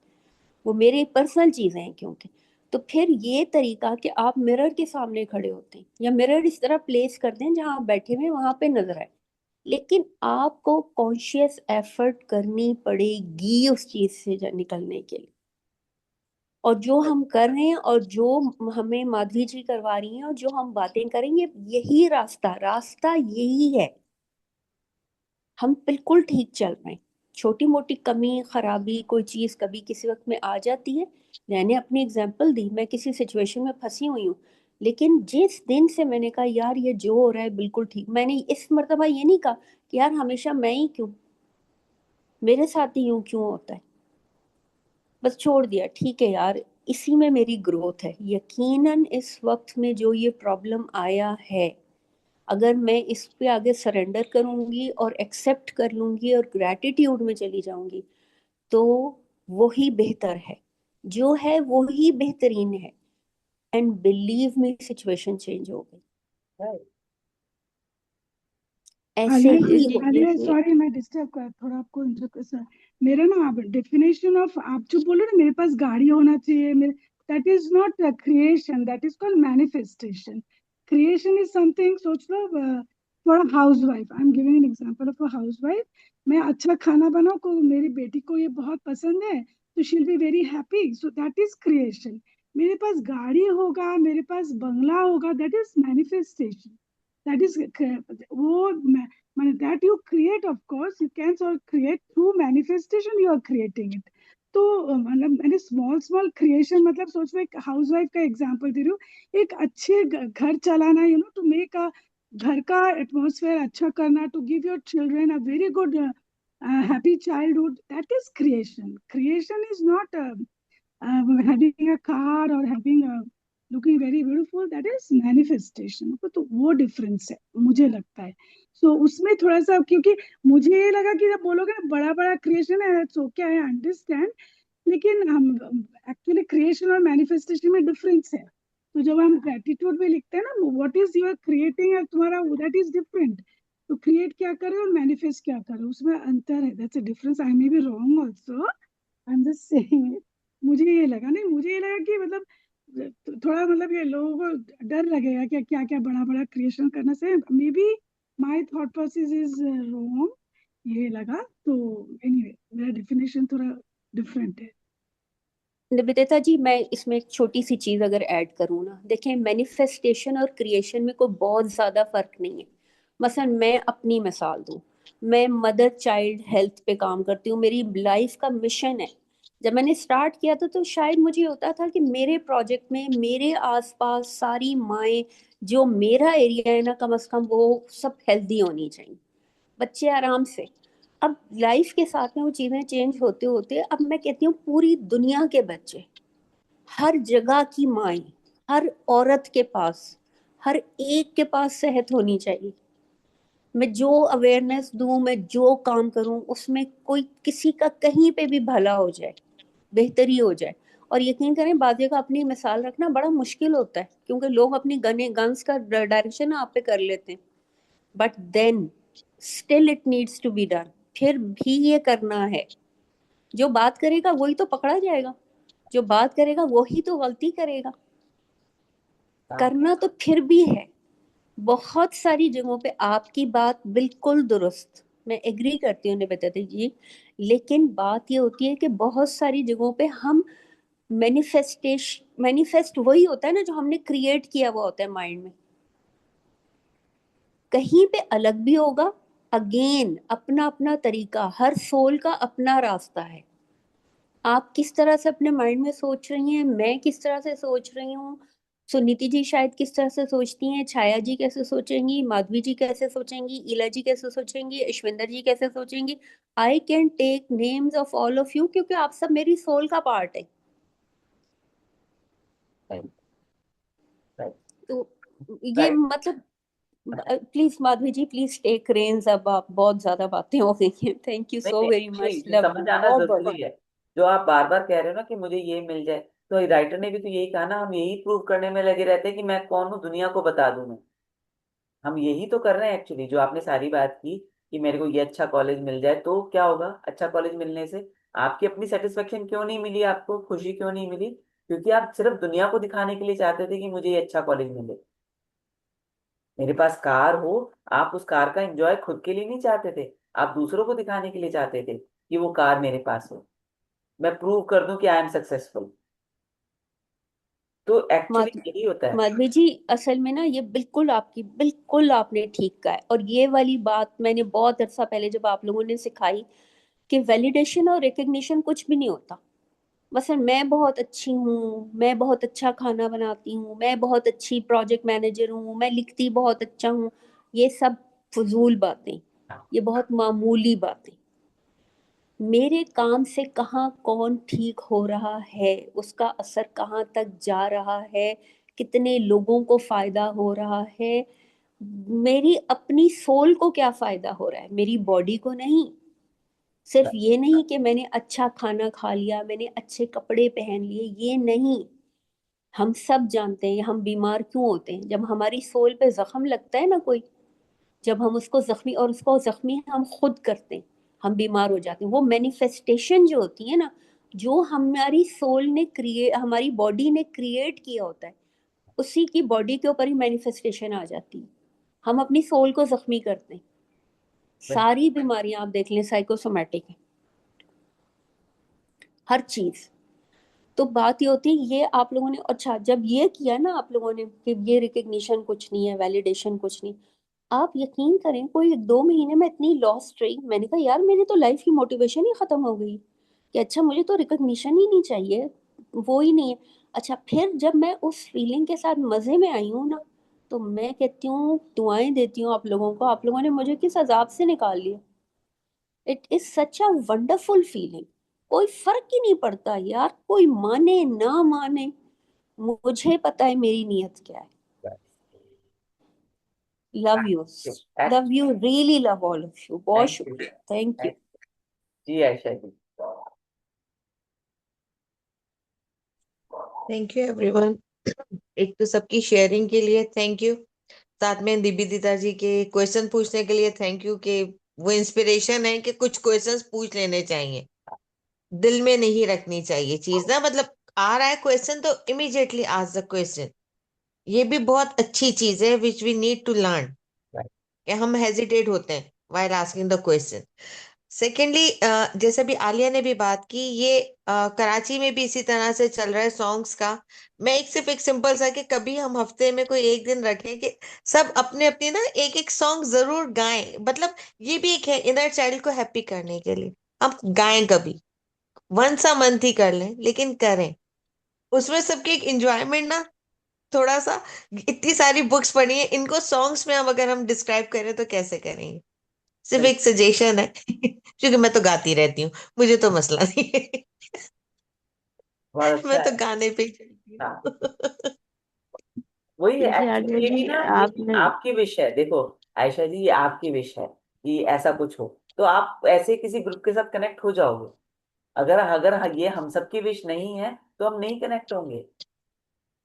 वो मेरी पर्सनल चीजें हैं क्योंकि, तो फिर ये तरीका कि आप मिरर के सामने खड़े होते हैं या मिरर इस तरह प्लेस करते हैं जहां आप बैठे हुए वहां पे नजर आए, लेकिन आपको कॉन्शियस एफर्ट करनी पड़ेगी उस चीज से निकलने के लिए। और जो हम कर रहे हैं और जो हमें माधवी जी करवा रही हैं और जो हम बातें करेंगे, यही रास्ता रास्ता यही है। हम बिल्कुल ठीक चल रहे हैं। छोटी मोटी कमी खराबी कोई चीज कभी किसी वक्त में आ जाती है। मैंने अपनी एग्जांपल दी, मैं किसी सिचुएशन में फंसी हुई हूँ, लेकिन जिस दिन से मैंने कहा यार ये जो हो रहा है बिल्कुल ठीक, मैंने इस मर्तबा ये नहीं कहा कि यार हमेशा मैं ही क्यों, मेरे साथ ही यूं क्यों होता है। बस छोड़ दिया, ठीक है यार, इसी में मेरी ग्रोथ है। यकीनन इस वक्त में जो ये प्रॉब्लम आया है, अगर मैं इस पे आगे सरेंडर करूंगी और एक्सेप्ट कर लूंगी और ग्रैटिट्यूड में चली जाऊंगी, तो वही बेहतर है, जो है वही बेहतरीन है। And believe me situation change हो गई। राइट। ऐसे ही होते आलिया हुए सॉरी मैं डिस्टर्ब कर थोड़ा आपको मेरा ना डेफिनेशन ऑफ आप जो बोलो ना मेरे पास गाड़ी होना चाहिए मेरे, that is not creation, that is called manifestation. Creation is something, सोच लो for a housewife, I am giving an example of a housewife, मैं अच्छा खाना बनाऊं को मेरी बेटी को ये बहुत पसंद है, तो she will be very happy, so that is creation. मेरे पास गाड़ी होगा, मेरे पास बंगला होगा, that is manifestation, that is वो मैंने that you create, of course you can create through manifestation, you are creating it. तो मतलब मैंने स्मॉल स्मॉल क्रिएशन, मतलब सोचो एक हाउसवाइफ का एग्जांपल दे रही हूँ, एक अच्छे घर चलाना, you know, to make a घर का एटमोसफेयर अच्छा करना, to give your children a very good happy childhood, that is creation. Creation is not having a car or having a looking very beautiful, that is manifestation। तो वो difference है मुझे लगता है। सो उसमें थोड़ा सा, क्योंकि मुझे ये लगा कि जब बोलोगे ना बड़ा बड़ा क्रिएशन है, सो क्या है, अंडरस्टैंड, लेकिन हम एक्चुअली क्रिएशन और मैनिफेस्टेशन में डिफरेंस है। तो जब हम ग्रेटिट्यूड में लिखते हैं ना, व्हाट इज यूर क्रिएटिंग, तुम्हारा दैट इज डिफरेंट। तो क्रिएट क्या करे और मैनिफेस्ट क्या करे, उसमें अंतर है, that's a difference. I may be wrong also, I am just saying. मुझे ये लगा, नहीं मुझे ये लगा कि मतलब थोड़ा, मतलब ये लोगों को डर लगेगा कि क्या क्या बड़ा बड़ा क्रिएशन करने से, may be my thought process is wrong, ये लगा। तो एनीवे मेरा डेफिनेशन थोड़ा डिफरेंट है। निवेदिता जी, मैं इसमें एक छोटी सी चीज अगर ऐड करूँ ना, देखें मैनिफेस्टेशन और क्रिएशन में कोई बहुत ज्यादा फर्क नहीं है। मसलन मैं अपनी मिसाल दूं, मैं मदर चाइल्ड हेल्थ पे काम करती हूँ, मेरी लाइफ का मिशन है। जब मैंने स्टार्ट किया था तो शायद मुझे होता था कि मेरे प्रोजेक्ट में मेरे आसपास सारी माएँ, जो मेरा एरिया है ना, कम से कम वो सब हेल्दी होनी चाहिए, बच्चे आराम से। अब लाइफ के साथ में वो चीजें चेंज होते होते अब मैं कहती हूँ पूरी दुनिया के बच्चे, हर जगह की माएँ, हर औरत के पास, हर एक के पास सेहत होनी चाहिए। मैं जो अवेयरनेस दूं, मैं जो काम करूं, उसमें कोई किसी का कहीं पे भी भला हो जाए, बेहतरी हो जाए। और यकीन करें, बातें का अपनी मिसाल रखना बड़ा मुश्किल होता है, क्योंकि लोग अपनी गन्स का डायरेक्शन आप पे कर लेते हैं, but then still it needs to be done. फिर भी ये करना है। जो बात करेगा वही तो पकड़ा जाएगा, जो बात करेगा वही तो गलती करेगा। करना तो फिर भी है। बहुत सारी जगहों पे आपकी बात बिल्कुल दुरुस्त, मैं एग्री करती हूँ निवेदिता जी, लेकिन बात ये होती है कि बहुत सारी जगहों पे हम मैनिफेस्ट वही होता है ना जो हमने क्रिएट किया हुआ होता है माइंड में। कहीं पे अलग भी होगा, अगेन अपना अपना तरीका, हर सोल का अपना रास्ता है। आप किस तरह से अपने माइंड में सोच रही हैं, मैं किस तरह से सोच रही हूँ, सुनीति जी शायद किस तरह से सोचती हैं, छाया जी कैसे सोचेंगी, माधवी जी कैसे सोचेंगी, ईला जी कैसे सोचेंगी, ईश्विंदर जी कैसे सोचेंगी। I can take names of all of you, क्योंकि आप सब मेरी सोल का पार्ट है। राइट, राइट, तो ये राइट। मतलब, please Madhavi ji please take reins, अब आप बहुत ज्यादा बातें हो गई हैं। थैंक यू नहीं सो नहीं, वेरी actually मच, ये लव समझ यू आना बहुत बहुत। जरूरी है। जो आप बार बार कह रहे हो ना कि मुझे ये मिल जाए, तो राइटर ने भी तो यही कहा ना, हम यही प्रूव करने में लगे रहते हैं कि मैं कौन हूँ, दुनिया को बता दूं मैं। हम यही तो कर रहे हैं एक्चुअली। जो आपने सारी बात की कि मेरे को ये अच्छा कॉलेज मिल जाए, तो क्या होगा अच्छा कॉलेज मिलने से? आपकी अपनी सेटिस्फेक्शन क्यों नहीं मिली, आपको खुशी क्यों नहीं मिली? क्योंकि आप सिर्फ दुनिया को दिखाने के लिए चाहते थे कि मुझे ये अच्छा कॉलेज मिले। मेरे पास कार हो, आप उस कार का एंजॉय खुद के लिए नहीं चाहते थे, आप दूसरों को दिखाने के लिए चाहते थे कि वो कार मेरे पास हो, मैं प्रूव कर दूं कि आई एम सक्सेसफुल। तो एक्चुअली माधवी यही होता है। माधवी जी, असल में ना ये बिल्कुल आपने ठीक कहा है। और ये वाली बात मैंने बहुत अरसा पहले जब आप लोगों ने सिखाई कि वैलिडेशन और रिकग्निशन कुछ भी नहीं होता। बस मैं बहुत अच्छी हूँ, मैं बहुत अच्छा खाना बनाती हूँ, मैं बहुत अच्छी प्रोजेक्ट मैनेजर हूँ, मैं लिखती बहुत अच्छा हूँ, ये सब फजूल बातें, ये बहुत मामूली बातें। मेरे काम से कहाँ कौन ठीक हो रहा है, उसका असर कहाँ तक जा रहा है, कितने लोगों को फायदा हो रहा है, मेरी अपनी सोल को क्या फायदा हो रहा है, मेरी बॉडी को नहीं। सिर्फ ये नहीं कि मैंने अच्छा खाना खा लिया, मैंने अच्छे कपड़े पहन लिए, ये नहीं। हम सब जानते हैं हम बीमार क्यों होते हैं, जब हमारी सोल पे जख्म लगता है ना कोई, जब हम उसको जख्मी, और उसको जख्मी हम खुद करते हैं, हम बीमार हो जाते हैं। वो मैनिफेस्टेशन जो होती है ना, जो हमारी सोल ने क्रिएट, हमारी बॉडी ने क्रिएट किया होता है, उसी की बॉडी के ऊपर ही मैनिफेस्टेशन आ जाती है। हम अपनी सोल को जख्मी करते हैं। सारी बीमारियां आप देख लें साइकोसोमैटिक है, हर चीज। तो बात ये होती है, ये आप लोगों ने अच्छा जब ये किया ना आप लोगों ने कि ये रिकग्निशन कुछ नहीं है, वैलिडेशन कुछ नहीं, आप यकीन करें कोई 2 महीने में इतनी लॉस्ट रही, मैंने कहा यार मेरी तो लाइफ की मोटिवेशन ही खत्म हो गई कि अच्छा मुझे तो रिकग्निशन ही नहीं चाहिए, वो ही नहीं है। अच्छा फिर जब मैं उस फीलिंग के साथ मजे में आई हूँ ना, तो मैं कहती हूँ दुआएं देती हूँ आप लोगों को, आप लोगों ने मुझे किस अजाब से निकाल लिया। It is such a wonderful feeling. कोई फर्क ही नहीं पड़ता यार, कोई माने ना माने, मुझे पता है मेरी नीयत क्या है। Love you, love you, really love all of you, बहुत शुक्रिया, थैंक यू। जी Ayesha ji. Thank you everyone. एक तो सबकी शेयरिंग के लिए थैंक यू, साथ में निवेदिता जी के क्वेश्चन पूछने के लिए थैंक यू, कि वो इंस्पिरेशन है कि कुछ क्वेश्चंस पूछ लेने चाहिए, दिल में नहीं रखनी चाहिए चीज ना, मतलब आ रहा है क्वेश्चन तो इमीडिएटली आस्क द क्वेश्चन। ये भी बहुत अच्छी चीज है which we need to learn, कि हम हेजिटेट होते हैं while asking the question. Secondly, जैसे भी आलिया ने भी बात की, ये कराची में भी इसी तरह से चल रहा है सॉन्ग्स का। मैं सिर्फ एक सिंपल सा कि कभी हम हफ्ते में कोई एक दिन रखें कि सब अपने अपने ना एक एक सॉन्ग जरूर गाएं, मतलब ये भी एक है इनर चाइल्ड को हैप्पी करने के लिए। हम गाएं कभी, वंस अ मंथ ही कर लें, लेकिन करें। उसमें सबकी एक इंजॉयमेंट ना, थोड़ा सा, इतनी सारी बुक्स पढ़ी है, इनको सॉन्ग्स में हम अगर हम डिस्क्राइब करें तो कैसे करेंगे। सिर्फ एक सजेशन है क्योंकि मैं तो गाती रहती हूँ, मुझे तो मसला नहीं है। बहुत अच्छा मैं तो है। गाने पे ही चलती हाँ, हूँ। वही है जैसे आलिया एक्चुअली, ये भी जी ना, ये आपने आपकी विश है। देखो आयशा जी, ये आपकी विश है कि ऐसा कुछ हो, तो आप ऐसे किसी ग्रुप के साथ कनेक्ट हो जाओगे। अगर अगर ये हम सबकी विश नहीं है तो हम नहीं कनेक्ट होंगे।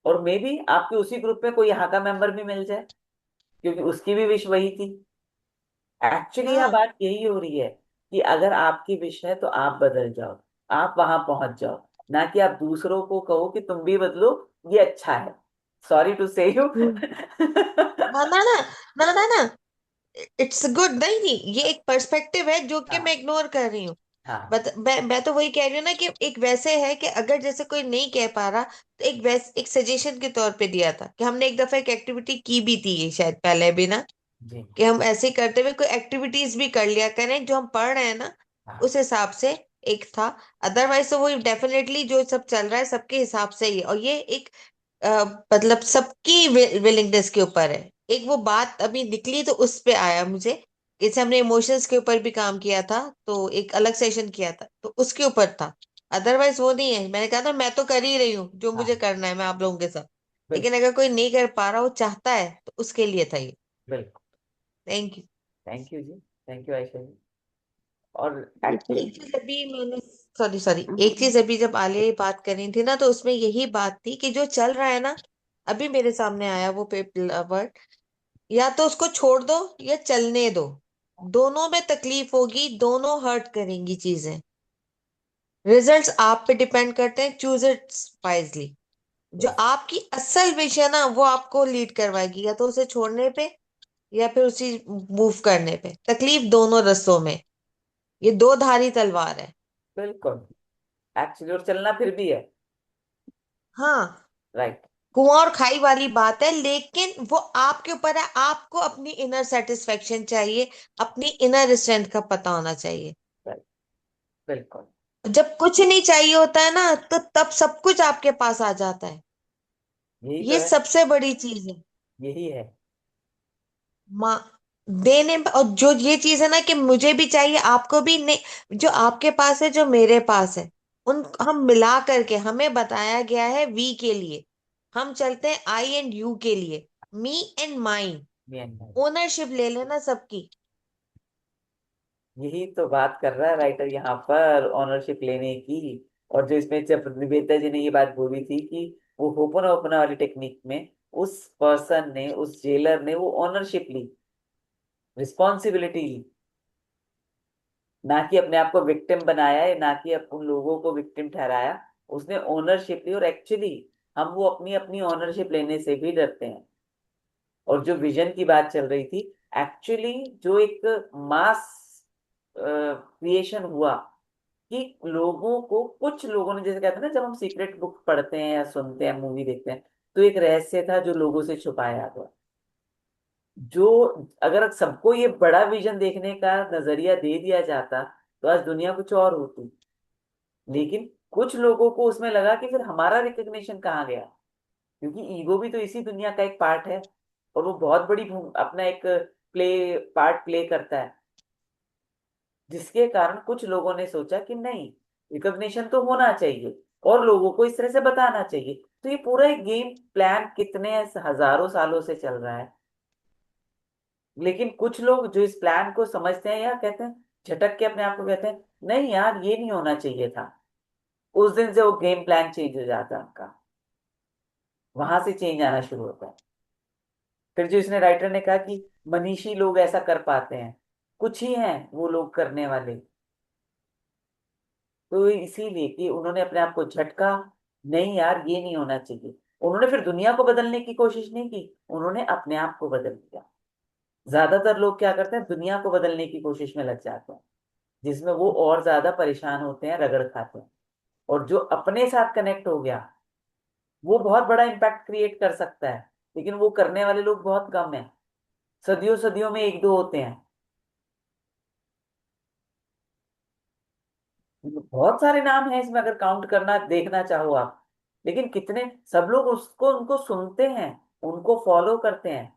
और मे बी आपके उसी ग्रुप में कोई यहाँ का मेंबर भी मिल जाए, क्योंकि उसकी भी विश वही थी। एक्चुअली यहाँ हाँ, बात यही हो रही है कि अगर आपकी विश है तो आप बदल जाओ, आप वहां पहुंच जाओ, ना कि आप दूसरों को कहो कि तुम भी बदलो, ये अच्छा है। सॉरी टू से यू। हम्म, हाँ, ना ना ना ना ना, इट्स गुड। नहीं नहीं, ये एक पर्सपेक्टिव है जो कि मैं हाँ इग्नोर कर रही हूँ। हाँ बट मैं तो वही कह रही हूँ ना, कि एक वैसे है कि अगर जैसे कोई नहीं कह पा रहा, तो एक सजेशन के तौर पे दिया था कि हमने एक दफा एक एक्टिविटी की भी थी, ये शायद पहले भी ना, जी। कि हम ऐसे ही करते हुए कोई एक्टिविटीज भी कर लिया करें जो हम पढ़ रहे हैं ना, हाँ उस हिसाब से एक था। अदरवाइज तो वो डेफिनेटली जो सब चल रहा है सबके हिसाब से ही है, और ये एक मतलब सबकी विलिंगनेस के ऊपर है। एक वो बात अभी निकली तो उस पे आया मुझे, जैसे हमने इमोशंस के ऊपर भी काम किया था, तो एक अलग सेशन किया था तो उसके ऊपर था। अदरवाइज वो नहीं है, मैंने कहा था मैं तो कर ही रही हूँ जो मुझे हाँ, करना है, मैं आप लोगों के साथ। लेकिन बिल्कुल अगर कोई नहीं कर पा रहा, वो चाहता है, तो उसके लिए था ये। बिल्कुल। Thank you. Thank you ji, thank you Ayesha ji. और जैसे एक चीज अभी मैंने, सॉरी सॉरी, एक चीज अभी जब आलिया बात कर रही थी ना, तो उसमें यही बात थी कि जो चल रहा है ना, अभी मेरे सामने आया वो वर्ड, या तो उसको छोड़ दो या चलने दो, दोनों में तकलीफ होगी, दोनों हर्ट करेंगी चीजें। रिजल्ट्स आप पे डिपेंड करते हैं, चूज इट वाइजली। जो आपकी असल विश है ना, वो आपको लीड करवाएगी, या तो उसे छोड़ने पे या फिर उसी मूव करने पे। तकलीफ दोनों रस्तों में, ये दो धारी तलवार है। बिल्कुल एक्चुअली, और चलना फिर भी है। हाँ, राइट। कुआं और खाई वाली बात है, लेकिन वो आपके ऊपर है। आपको अपनी इनर सेटिस्फेक्शन चाहिए, अपनी इनर स्ट्रेंथ का पता होना चाहिए। राइट, बिल्कुल। जब कुछ नहीं चाहिए होता है ना, तो तब सब कुछ आपके पास आ जाता है। यही तो ये है, सबसे बड़ी चीज है। यही है। माँ, देने और जो ये चीज है ना, कि मुझे भी चाहिए आपको भी नहीं, जो आपके पास है जो मेरे पास है, उन हम मिला करके, हमें बताया गया है वी के लिए, हम चलते हैं आई एंड यू के लिए, me and mine. Me and my. Ownership ले लेना सबकी। यही तो बात कर रहा है राइटर यहाँ पर, ओनरशिप लेने की। और जो इसमें जब निवेदिता जी ने ये बात बोली थी कि वो होपना ओपना वाली टेक्निक में उस पर्सन ने, उस जेलर ने वो ओनरशिप ली, रिस्पॉन्सिबिलिटी ली, ना कि अपने आप को विक्टिम बनाया है, ना कि उन लोगों को विक्टिम ठहराया। उसने ओनरशिप ली। और एक्चुअली हम वो अपनी अपनी ओनरशिप लेने से भी डरते हैं। और जो विजन की बात चल रही थी, एक्चुअली जो एक मास क्रिएशन हुआ कि लोगों को, कुछ लोगों ने, जैसे कहते हैं ना, जब हम सीक्रेट बुक पढ़ते हैं या सुनते हैं, मूवी देखते हैं, तो एक रहस्य था जो लोगों से छुपाया गया। जो, अगर सबको ये बड़ा विजन देखने का नजरिया दे दिया जाता तो आज दुनिया कुछ और होती। लेकिन कुछ लोगों को उसमें लगा कि फिर हमारा रिकग्निशन कहाँ गया, क्योंकि ईगो भी तो इसी दुनिया का एक पार्ट है, और वो बहुत बड़ी अपना एक पार्ट प्ले करता है। जिसके कारण कुछ लोगों ने सोचा कि नहीं, रिकॉग्निशन तो होना चाहिए और लोगों को इस तरह से बताना चाहिए। तो ये पूरा एक गेम प्लान कितने हजारों सालों से चल रहा है। लेकिन कुछ लोग जो इस प्लान को समझते हैं या कहते हैं, झटक के अपने आप को कहते हैं, नहीं यार ये नहीं होना चाहिए था, उस दिन से वो गेम प्लान चेंज हो जाता है उनका, वहां से चेंज आना शुरू होता है। फिर जो इसने राइटर ने कहा कि मनीषी लोग ऐसा कर पाते हैं, कुछ ही हैं वो लोग करने वाले। तो इसीलिए कि उन्होंने अपने आप को झटका, नहीं यार ये नहीं होना चाहिए। उन्होंने फिर दुनिया को बदलने की कोशिश नहीं की, उन्होंने अपने आप को बदल दिया। ज्यादातर लोग क्या करते हैं, दुनिया को बदलने की कोशिश में लग जाते हैं, जिसमें वो और ज्यादा परेशान होते हैं, रगड़ खाते हैं। और जो अपने साथ कनेक्ट हो गया, वो बहुत बड़ा इम्पैक्ट क्रिएट कर सकता है। लेकिन वो करने वाले लोग बहुत कम हैं, सदियों सदियों में एक दो होते हैं। बहुत सारे नाम हैं इसमें, अगर काउंट करना देखना चाहो आप। लेकिन कितने, सब लोग उसको, उनको सुनते हैं, उनको फॉलो करते हैं,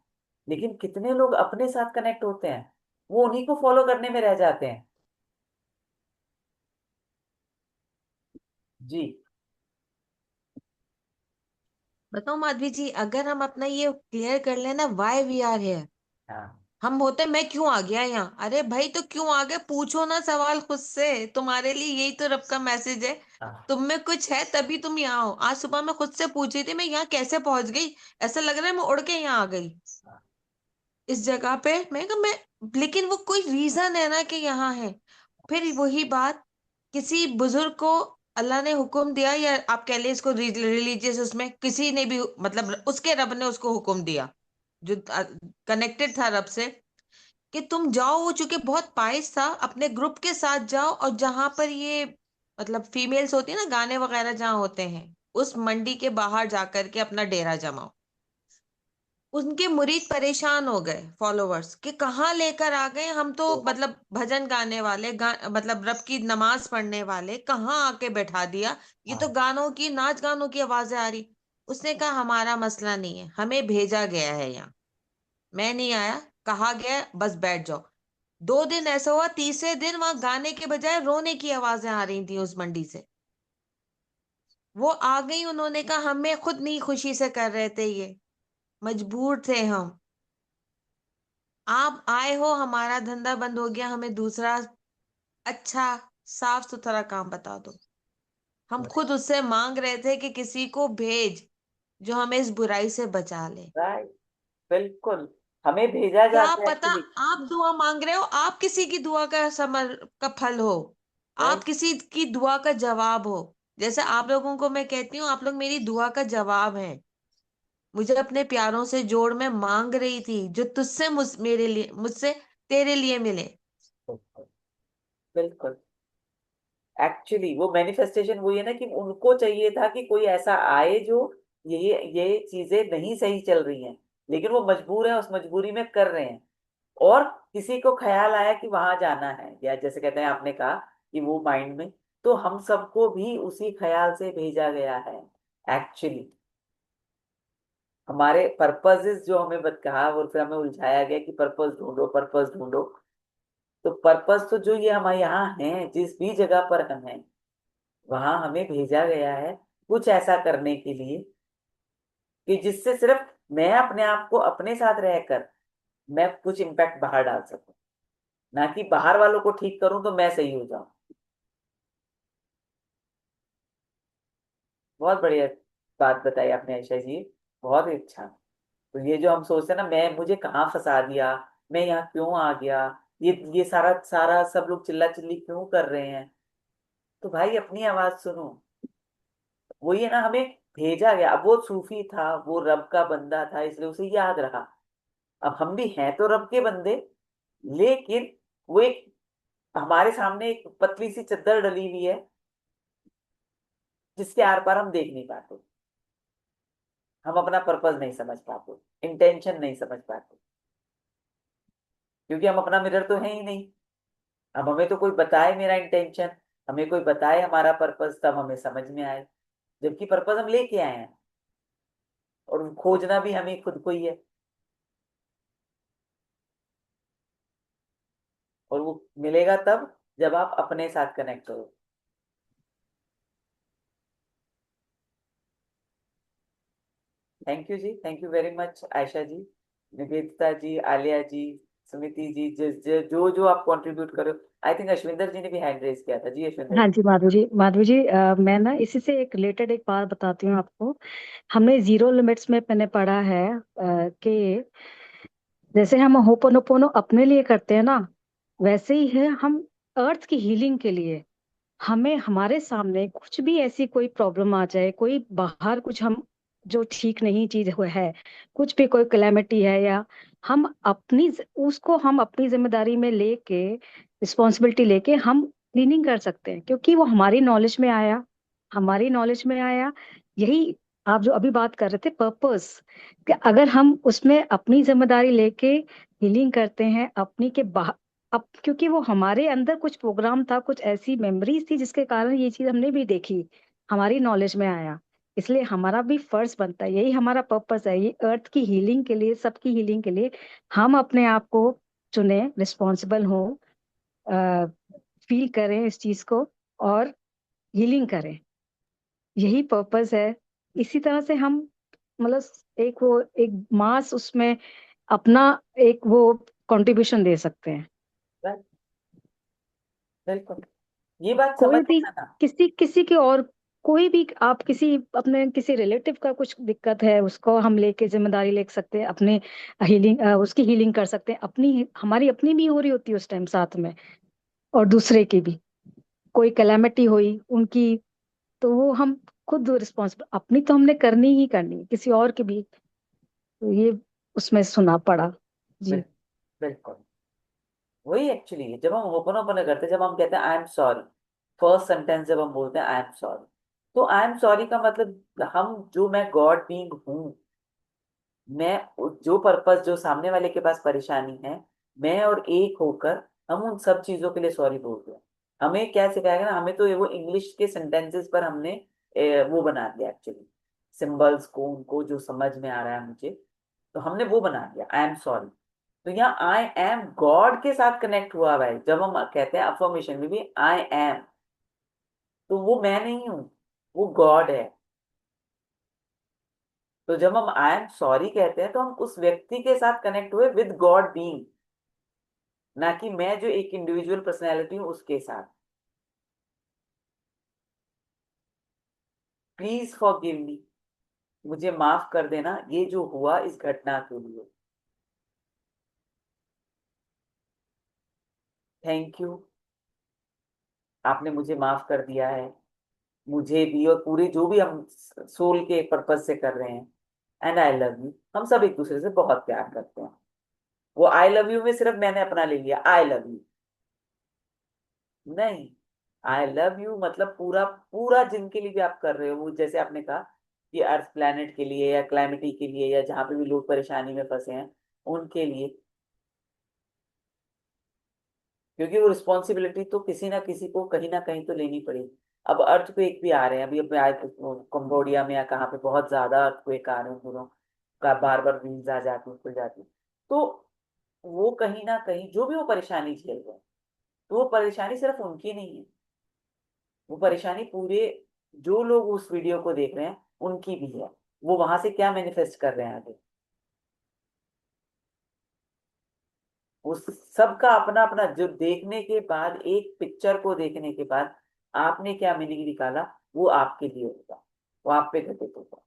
लेकिन कितने लोग अपने साथ कनेक्ट होते हैं, वो उन्हीं को फॉलो करने में रह जाते हैं। जी। बताओ माधवी जी, अगर हम अपना ये क्लियर कर लेना व्हाई वी आर हियर, हाँ। हम होते मैं क्यों आ गया यहाँ, अरे भाई तो क्यों आ गए, पूछो ना सवाल खुद से। तुम्हारे लिए यही तो रब का मैसेज है। हाँ। तुम में कुछ है तभी तुम यहाँ हो। आज सुबह मैं खुद से पूछ रही थी मैं यहाँ कैसे पहुंच गई, ऐसा लग रहा है मैं उड़ के यहाँ आ गई इस जगह पे। मैं कहा मैं, लेकिन वो कोई रीजन है ना कि यहाँ है। फिर वही बात, किसी बुजुर्ग को अल्लाह ने हुक्म दिया, या आप कह ले इसको रिलीजियस, उसमें किसी ने भी, मतलब उसके रब ने उसको हुक्म दिया जो कनेक्टेड था रब से, कि तुम जाओ। वो चूंकि बहुत पाइस था, अपने ग्रुप के साथ जाओ और जहां पर ये मतलब फीमेल्स होती है ना, गाने वगैरह जहाँ होते हैं, उस मंडी के बाहर जाकर के अपना डेरा जमाओ। उनके मुरीद परेशान हो गए, फॉलोवर्स, कि कहाँ लेकर आ गए हम तो, तो मतलब भजन गाने वाले, मतलब रब की नमाज पढ़ने वाले कहाँ आके बैठा दिया। ये तो हाँ। गानों की, नाच गानों की आवाजें आ रही। उसने कहा हमारा मसला नहीं है, हमें भेजा गया है यहाँ, मैं नहीं आया, कहा गया है, बस बैठ जाओ। 2 दिन ऐसा हुआ, तीसरे दिन वहां गाने के बजाय रोने की आवाजें आ रही थी उस मंडी से। वो आ गई, उन्होंने कहा हमें खुद नहीं खुशी से कर रहे थे ये, मजबूर थे हम। आप आए हो, हमारा धंधा बंद हो गया, हमें दूसरा अच्छा साफ सुथरा काम बता दो। हम खुद उससे मांग रहे थे कि किसी को भेज जो हमें इस बुराई से बचा ले। राइट। बिल्कुल। हमें भेजा क्या जाता है पता, एक्चुअली। आप दुआ मांग रहे हो, आप किसी की दुआ का समर का फल हो, आप राइट। किसी की दुआ का जवाब हो। जैसे आप लोगों को मैं कहती हूँ, आप लोग मेरी दुआ का जवाब हैं। मुझे अपने प्यारों से जोड़, मैं मांग रही थी जो तुझसे मेरे लिए, मुझसे तेरे लिए मिले। बिल्कुल। बिल्कुल। एक्चुअली वो मैनिफेस्टेशन वही है ना, कि उनको चाहिए था कि कोई ऐसा आए जो, ये चीजें नहीं सही चल रही हैं, लेकिन वो मजबूर है, उस मजबूरी में कर रहे हैं। और किसी को ख्याल आया कि वहां जाना है, या जैसे कहते हैं, आपने कहा कि वो माइंड में, तो हम सबको भी उसी ख्याल से भेजा गया है एक्चुअली। हमारे पर्पसेस जो हमें कहा, और फिर हमें उलझाया गया कि पर्पस ढूंढो, पर्पस ढूंढो। तो पर्पस तो जो ये हमारे यहाँ है, जिस भी जगह पर हम हैं, वहां हमें भेजा गया है कुछ ऐसा करने के लिए, कि जिससे सिर्फ मैं अपने आप को, अपने साथ रहकर मैं कुछ इम्पैक्ट बाहर डाल सकूं, ना कि बाहर वालों को ठीक करूं तो मैं सही हो जाऊं। बहुत बढ़िया बात बताई आपने आयशा जी, बहुत ही अच्छा। तो ये जो हम सोचते हैं ना, मैं, मुझे कहाँ फंसा दिया, मैं यहाँ क्यों आ गया, ये सारा सारा सब लोग चिल्ला चिल्ली क्यों कर रहे हैं, तो भाई अपनी आवाज सुनो। वही है ना, हमें भेजा गया। अब वो सूफी था, वो रब का बंदा था, इसलिए उसे याद रहा। अब हम भी हैं तो रब के बंदे, लेकिन वो एक हमारे सामने एक पतली सी चद्दर डली हुई है जिसके आर पार हम देख नहीं पाते। हम अपना पर्पस नहीं समझ पाते, इंटेंशन नहीं समझ पाते, क्योंकि हम अपना मिरर तो है ही नहीं। अब हमें तो कोई बताए मेरा इंटेंशन, हमें कोई बताए हमारा पर्पस, तब हमें समझ में आए, जबकि पर्पस हम लेके आए हैं और खोजना भी हमें खुद को ही है। और वो मिलेगा तब जब आप अपने साथ कनेक्ट करो। Thank you ji, thank you very much Ayesha ji, Nivedita ji, Aliya ji, Sumiti ji, जो जो आप कंट्रीब्यूट करो। आई थिंक अश्विंदर जी ने भी हैंड रेज किया था। जी अश्विंदर हाँ जी। जी माधवी जी मैं ना इसी से एक रिलेटेड एक बात बताती हूँ आपको। हमने जीरो लिमिट्स में मैंने पढ़ा है कि जैसे हम होपोनोपोनो अपने लिए करते हैं ना, वैसे ही है हम अर्थ की हीलिंग के लिए। हमें हमारे सामने कुछ भी ऐसी कोई प्रॉब्लम आ जाए, कोई बाहर कुछ हम जो ठीक नहीं चीज है, कुछ भी कोई कैलेमिटी है, या हम उसको हम अपनी जिम्मेदारी में लेके, रिस्पॉन्सिबिलिटी लेके हम क्लीनिंग कर सकते हैं, क्योंकि वो हमारी नॉलेज में आया, हमारी नॉलेज में आया। यही आप जो अभी बात कर रहे थे पर्पस, कि अगर हम उसमें अपनी जिम्मेदारी लेके हीलिंग करते हैं अपनी के बाहर, अब क्योंकि वो हमारे अंदर कुछ प्रोग्राम था, कुछ ऐसी मेमोरीज थी जिसके कारण ये चीज हमने भी देखी, हमारी नॉलेज में आया, इसलिए हमारा भी फर्ज बनता है, यही हमारा पर्पस है, ये अर्थ की हीलिंग के लिए, सबकी हीलिंग के लिए हम अपने आप को चुने, रिस्पॉन्सिबल हो, फील करें इस चीज को और हीलिंग करें, यही पर्पस है। इसी तरह से हम मतलब एक मास उसमें अपना एक वो कंट्रीब्यूशन दे सकते हैं। बस, बिल्कुल ये बात समझ कोई भी लेना ना। किसी किसी के और कोई भी आप किसी अपने किसी रिलेटिव का कुछ दिक्कत है, उसको हम लेके जिम्मेदारी ले सकते हैं, अपने हीलिंग उसकी हीलिंग कर सकते हैं, अपनी हमारी अपनी भी हो रही होती है उस टाइम साथ में, और दूसरे की भी कोई कैलेमिटी हुई उनकी, तो वो हम खुद रिस्पॉन्सिबल, अपनी तो हमने करनी ही करनी है, किसी और की भी, तो ये उसमें सुना पड़ा जी। बिल- बिल्कुल वही एक्चुअली जब हम ओपन ओपन करते हैं, जब हम कहते हैं I am sorry, first sentence जब हम बोलते हैं आई एम सॉरी, तो आई एम सॉरी का मतलब हम जो मैं गॉड बीइंग हूँ, मैं जो पर्पस जो सामने वाले के पास परेशानी है, मैं और एक होकर हम उन सब चीजों के लिए सॉरी बोलते हैं। हमें क्या सिखाया गया ना, हमें तो ये वो इंग्लिश के सेंटेंसेस पर हमने वो बना दिया एक्चुअली, सिंबल्स को उनको जो समझ में आ रहा है मुझे, तो हमने वो बना दिया आई एम सॉरी। तो यहाँ आई एम गॉड के साथ कनेक्ट हुआ हुआ है। जब हम कहते हैं अफर्मेशन में भी आई एम, तो वो मैं नहीं हूँ, वो गॉड है। तो जब हम आई एम सॉरी कहते हैं तो हम उस व्यक्ति के साथ कनेक्ट हुए विद गॉड बीइंग, ना कि मैं जो एक इंडिविजुअल पर्सनैलिटी हूं उसके साथ। प्लीज फॉरगिव मी, मुझे माफ कर देना ये जो हुआ इस घटना के लिए। थैंक यू, आपने मुझे माफ कर दिया है, मुझे भी और पूरे जो भी हम सोल के पर्पज से कर रहे हैं। एंड आई लव यू, हम सब एक दूसरे से बहुत प्यार करते हैं। वो आई लव यू में सिर्फ मैंने अपना ले लिया आई लव यू, नहीं, आई लव यू मतलब पूरा पूरा जिनके लिए भी आप कर रहे हो, वो जैसे आपने कहा कि अर्थ प्लैनेट के लिए या क्लाइमेटी के लिए या जहाँ पे भी लोग परेशानी में फंसे हैं उनके लिए, क्योंकि वो रिस्पॉन्सिबिलिटी तो किसी ना किसी को कहीं ना कहीं तो लेनी पड़ेगी। अब अर्थक्वेक भी आ रहे हैं, अभी अभी आए कंबोडिया में या कहाँ पे बहुत ज्यादा अर्थक्वेक आ रहे हैं, दोनों का बार बार वीज आ जाती है खुल जाती है। तो वो कहीं ना कहीं जो भी वो परेशानी झेल रहे हैं, तो वो परेशानी सिर्फ उनकी नहीं है, वो परेशानी पूरे जो लोग उस वीडियो को देख रहे हैं उनकी भी है। वो वहां से क्या मैनिफेस्ट कर रहे हैं आगे, उस सबका अपना अपना, जो देखने के बाद एक पिक्चर को देखने के बाद आपने क्या मीनिंग निकाला वो आपके लिए होगा, वो आप पे घटित होगा।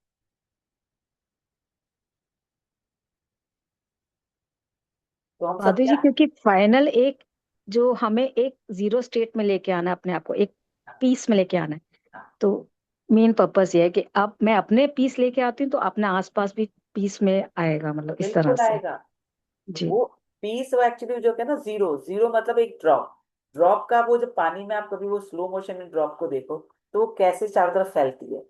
तो हम सब माधुरी जी, क्या, क्योंकि फाइनल एक जो हमें एक जीरो स्टेट में लेके आना है, अपने आप को एक पीस में लेके आना है, तो मेन पर्पस ये है कि अब मैं अपने पीस लेके आती हूँ तो अपने आसपास भी पीस में आएगा, मतलब इस तरह बिल्कुल से। आएगा। जी वो पीस वो एक्चुअली जो है ना, जीरो, जीरो मतलब एक ड्रॉप। ड्रॉप का वो जब पानी में आप कभी वो स्लो मोशन में ड्रॉप को देखो, तो वो कैसे चारों तरफ फैलती है।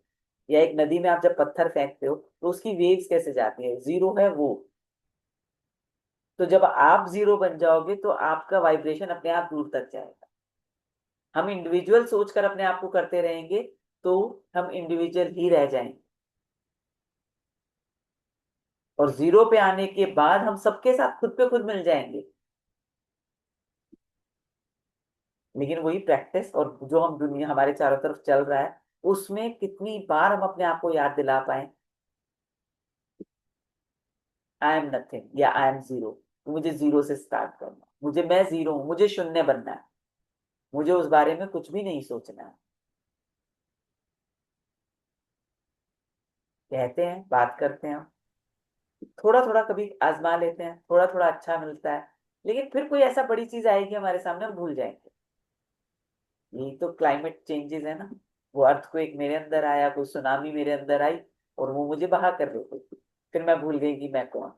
या एक नदी में आप जब पत्थर फेंकते हो तो उसकी वेव्स कैसे जाती है, जीरो है वो। तो जब आप जीरो बन जाओगे तो आपका वाइब्रेशन अपने आप दूर तक जाएगा। हम इंडिविजुअल सोचकर अपने आप को करते रहेंगे तो हम इंडिविजुअल ही रह जाएंगे। और जीरो पे आने के बाद हम सबके साथ खुद पे खुद मिल जाएंगे। लेकिन वही प्रैक्टिस और जो हम दुनिया हमारे चारों तरफ चल रहा है, उसमें कितनी बार हम अपने आप को याद दिला पाए, आई एम नथिंग या आई एम जीरो। तो मुझे जीरो से स्टार्ट करना, मैं जीरो हूं, मुझे शून्य बनना है, मुझे उस बारे में कुछ भी नहीं सोचना है। कहते हैं, बात करते हैं, थोड़ा थोड़ा कभी आजमा लेते हैं, थोड़ा थोड़ा अच्छा मिलता है, लेकिन फिर कोई ऐसा बड़ी चीज आएगी हमारे सामने, हम भूल जाएंगे। यही तो क्लाइमेट चेंजेस है ना। वो अर्थक्वेक मेरे अंदर आया, कोई सुनामी मेरे अंदर आई और वो मुझे बहा कर ले गई, फिर मैं भूल गई कि मैं कौन।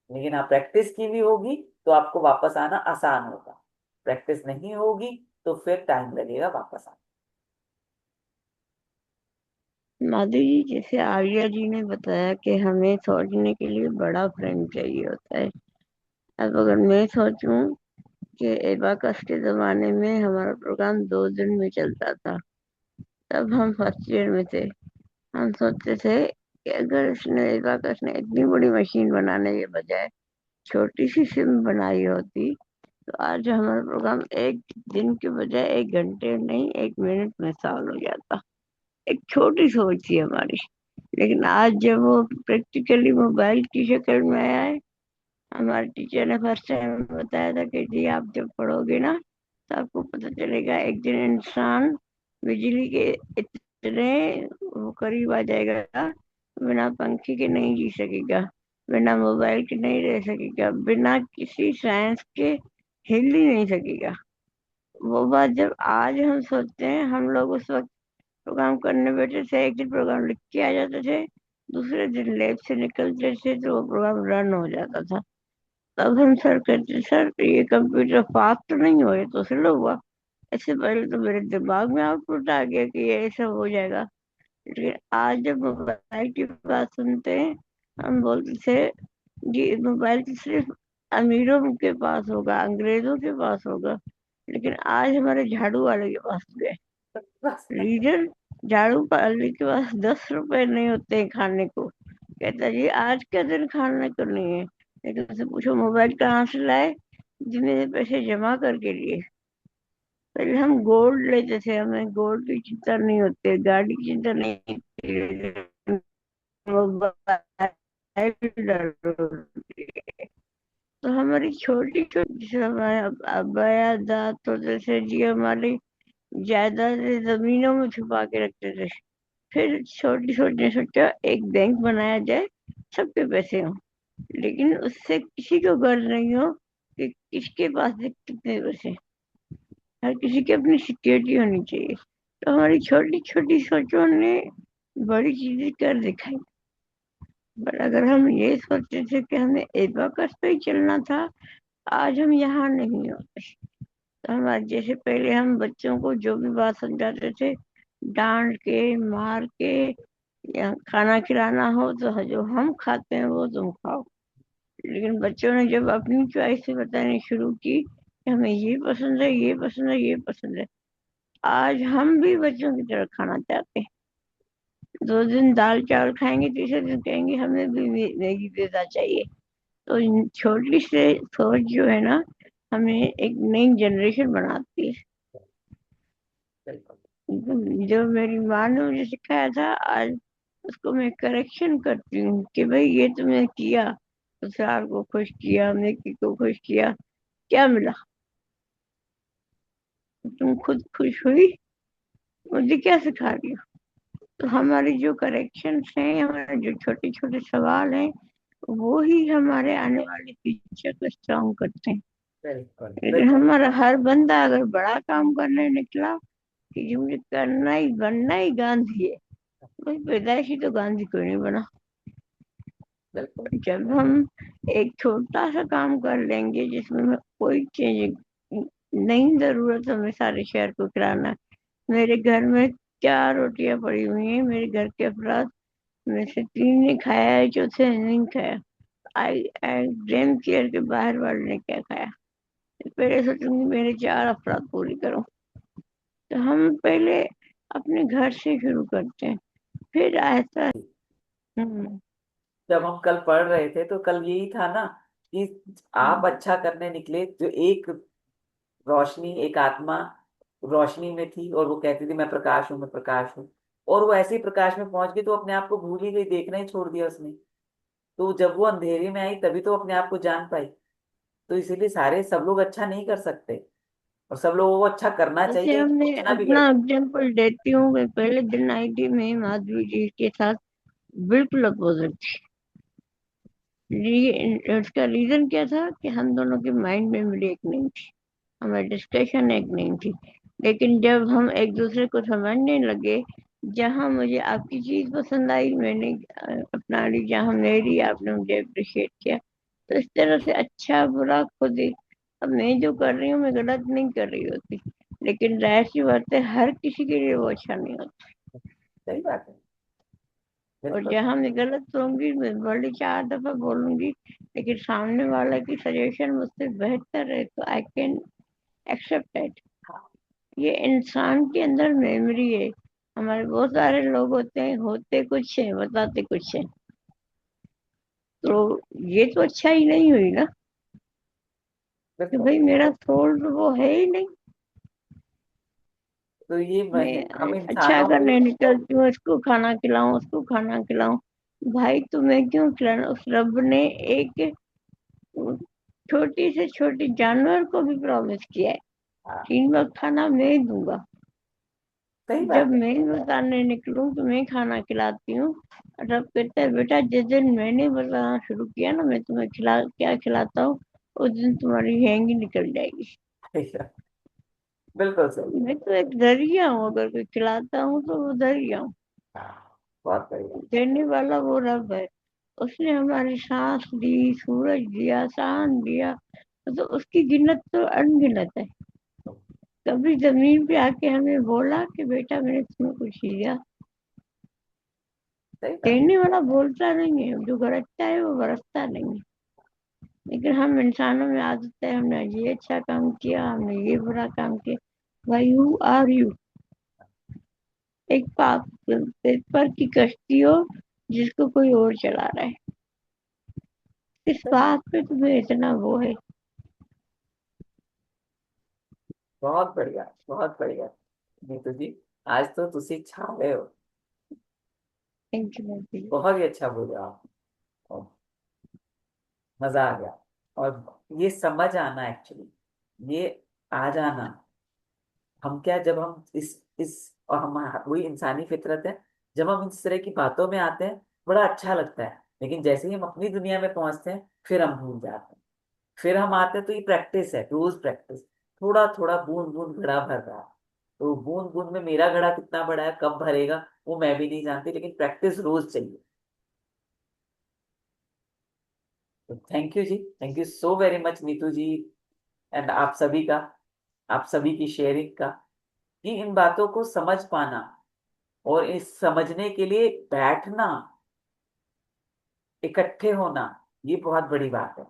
लेकिन हाँ, प्रैक्टिस की भी होगी तो आपको वापस आना आसान होगा। प्रैक्टिस नहीं होगी तो फिर टाइम लगेगा वापस आना। माधुरी जी, जैसे आर्या जी ने बताया कि हमें सोचने के लिए बड़ा फ्रेम चाहिए होता है। अब अगर मैं सोचूं कि एबाकस के जमाने में हमारा प्रोग्राम 2 दिन में चलता था, तब हम फर्स्ट ईयर में थे। हम सोचते थे कि अगर इसने एबाकस ने इतनी बड़ी मशीन बनाने के बजाय छोटी सी सिम बनाई होती, तो आज हमारा प्रोग्राम 1 दिन के बजाय 1 घंटे नहीं 1 मिनट में सॉल्व हो जाता। एक छोटी सोच थी हमारी। लेकिन आज जब वो प्रैक्टिकली मोबाइल की शक्ल में आया है, हमारे टीचर ने फर्स्ट टाइम बताया था कि जी आप जब पढ़ोगे ना, तो आपको पता चलेगा एक दिन इंसान बिजली के इतने वो करीब आ जाएगा, बिना पंखे के नहीं जी सकेगा, बिना मोबाइल के नहीं रह सकेगा, बिना किसी साइंस के हिल ही नहीं सकेगा। वो बात जब आज हम सोचते हैं, हम लोग उस वक्त प्रोग्राम करने बैठे थे, एक दिन प्रोग्राम लिख के आ जाते थे, दूसरे दिन लैब से निकलते थे तो वो प्रोग्राम रन हो जाता था। तब हम सर कहते, सर ये कंप्यूटर फास्ट तो नहीं हो, ये तो स्लो हुआ। इससे पहले तो मेरे दिमाग में आउटपुट आ गया कि ये ऐसा हो जाएगा। लेकिन आज जब मोबाइल की बात सुनते हैं, हम बोलते थे जी मोबाइल तो सिर्फ अमीरों के पास होगा, अंग्रेजों के पास होगा। लेकिन आज हमारे झाड़ू वाले के पास भी है। बस। रीजन, झाड़ू वाले के पास 10 रुपए नहीं होते हैं खाने को, कहता जी आज का दिन खाने को नहीं है। लेकिन उससे पूछो मोबाइल कहाँ से लाए, जितने पैसे जमा करके लिए। पहले हम गोल्ड लेते थे, हमें गोल्ड की चिंता नहीं होती, गाड़ी की चिंता नहीं होती, मोबाइल तो हमारी छोटी छोटी, जैसे हमारे अब्बाया दाद होते थे जी, हमारी जायदाद जमीनों में छुपा के रखते थे। फिर छोटी छोटी ने सोचा एक बैंक बनाया जाए, सबके पैसे हों, लेकिन उससे किसी को गर्व नहीं हो कि किसके पास कितने पैसे। हर किसी की अपनी सिक्योरिटी होनी चाहिए। तो हमारी छोटी छोटी सोचों ने बड़ी चीजें कर दिखाई। पर अगर हम ये सोचते थे कि हमें एबाकस पे ही चलना था, आज हम यहाँ नहीं होते। तो हमारे जैसे पहले हम बच्चों को जो भी बात समझाते थे, डांट के मार के, या खाना खिलाना हो तो जो हम खाते हैं वो तुम खाओ। लेकिन बच्चों ने जब अपनी चॉइस से बतानी शुरू की कि हमें ये पसंद है, ये पसंद है, ये पसंद है, आज हम भी बच्चों की तरह खाना चाहते हैं। 2 दिन दाल चावल खाएंगे, तीसरे दिन कहेंगे हमें भी मैगी पिज्जा चाहिए। तो इन छोटी से सोच जो है ना, हमें एक नई जनरेशन बनाती है। बिल्कुल। जो मेरी माँ ने मुझे सिखाया था, आज उसको मैं करेक्शन करती हूँ कि भाई ये तुमने किया, ससुराल को खुश किया, मेकी को खुश किया, क्या मिला? तुम खुद खुश हुई, मुझे क्या सिखा रही हो? तो हमारी जो करेक्शन है, हमारे जो छोटे छोटे सवाल हैं, वो ही हमारे आने वाले फ्यूचर को स्ट्रॉन्ग करते हैं। बिल्कुल लेकिन बिल्कुल। हमारा हर बंदा अगर बड़ा काम करने निकला कि जी मुझे करना ही बनना ही गांधी है, भाई पैदाइशी तो गांधी कोई नहीं बना। बिल्कुल। जब हम एक छोटा सा काम कर लेंगे जिसमें कोई चीज नहीं जरूरत हमें सारे शहर को खिलाना। मेरे घर में 4 रोटियां पड़ी हुई हैं, मेरे घर के अफराद में से 3 ने खाया है, चौथे ने नहीं खाया। आई आई ड्रीम केयर के बाहर वाले ने क्या खाया। पहले सोचूंगी मेरे 4 अफराद पूरी करो। तो हम पहले अपने घर से शुरू करते हैं, फिर ऐसा। जब हम कल पढ़ रहे थे तो कल यही था ना कि आप अच्छा करने निकले, जो एक रोशनी, एक आत्मा रोशनी में थी और वो कहती थी मैं प्रकाश हूँ, मैं प्रकाश हूँ, और वो ऐसे ही प्रकाश में पहुंच गई तो अपने आप को भूल ही गई, देखना ही छोड़ दिया उसने। तो जब वो अंधेरे में आई तभी तो अपने आप को जान पाई। तो इसीलिए सारे सब लोग अच्छा नहीं कर सकते, और सब लोगों को अच्छा करना जैसे चाहिए, हमने सोचना भी अपना गलत। एग्जाम्पल देती हूँ, मैं पहले दिन आई थी मैं माधवी जी के साथ, बिल्कुल अपोजिट थी। उसका रीजन क्या था कि हम दोनों की माइंड मेमोरी एक नहीं थी, हमारी डिस्कशन एक नहीं थी। लेकिन जब हम एक दूसरे को समझने लगे, जहाँ मुझे आपकी चीज पसंद आई मैंने अपना ली, जहाँ मेरी आपने मुझे अप्रिशिएट किया, तो इस तरह से अच्छा बुरा खुद ही। अब मैं जो कर रही हूँ मैं गलत नहीं कर रही होती, लेकिन जाहिर सी बात है हर किसी के लिए वो अच्छा नहीं होता। सही बात है। और बिल्कुल। जहाँ मैं गलत होंगी मैं बड़ी 4 दफा बोलूंगी, लेकिन सामने वाला की सजेशन मुझसे बेहतर है तो आई कैन एक्सेप्ट इट। ये इंसान के अंदर मेमोरी है। हमारे बहुत सारे लोग होते हैं, होते कुछ है बताते कुछ है, तो ये तो अच्छा ही नहीं हुई ना कि बिल्कुल। भाई मेरा सोल तो वो है ही नहीं। तो ये मैं हम अच्छा इंसानों को। करने निकलती हूँ, इसको खाना खिलाऊं उसको खाना खिलाऊं। भाई तुम्हें क्यों खिलाना, उस रब ने एक छोटी से छोटी जानवर को भी प्रॉमिस किया है, हाँ, 3 वक्त खाना मैं दूंगा। सही जब बात है। मैं बताने निकलूं तो मैं खाना खिलाती हूँ। रब कहता है बेटा जिस दिन मैंने बताना शुरू किया ना मैं तुम्हें क्या खिलाता हूँ, उस दिन तुम्हारी हैंगी निकल जाएगी। बिल्कुल सही। मैं तो एक दरिया हूँ, अगर कोई खिलाता हूँ तो वो दरिया हूँ। हाँ, बहुत बढ़िया। देने वाला वो रब है। उसने हमारी सांस दी, सूरज दिया, चांद दिया, तो उसकी गिनत तो अनगिनत है। कभी जमीन पे आके हमें बोला कि बेटा मैंने तुम्हें कुछ दिया। सही बात। देने वाला बोलता नहीं है, जो गरजता है वो बरसता नहीं है। लेकिन हम इंसानों में आदत है, हमने ये अच्छा काम किया, हमने ये बुरा काम किया। भाई हु आर यू। एक पाप पेपर की कश्ती हो जिसको कोई और चला रहा है, इस सही। बात पे तुम्हें इतना वो है। बहुत बढ़िया, बहुत बढ़िया। नीतू जी, आज तो तुसी छा गए हो। Thank you. बहुत ही अच्छा बोले आप, और मजा आ गया। और ये समझ आना, एक्चुअली ये आ जाना, हम क्या, जब हम इस और हम, वही इंसानी फितरत है, जब हम इस तरह की बातों में आते हैं बड़ा अच्छा लगता है, लेकिन जैसे ही हम अपनी दुनिया में पहुंचते हैं फिर हम भूल जाते हैं। फिर हम आते हैं, तो ये प्रैक्टिस है, रोज प्रैक्टिस, थोड़ा थोड़ा बूंद बूंद घड़ा भर रहा है। तो बूंद बूंद में मेरा घड़ा कितना बड़ा है, कब भरेगा, वो मैं भी नहीं जानती, लेकिन प्रैक्टिस रोज चाहिए। तो thank you ji, thank you so very much Neetu ji, and आप सभी का, आप सभी की शेयरिंग का, कि इन बातों को समझ पाना और इस समझने के लिए बैठना, इकट्ठे होना, ये बहुत बड़ी बात है।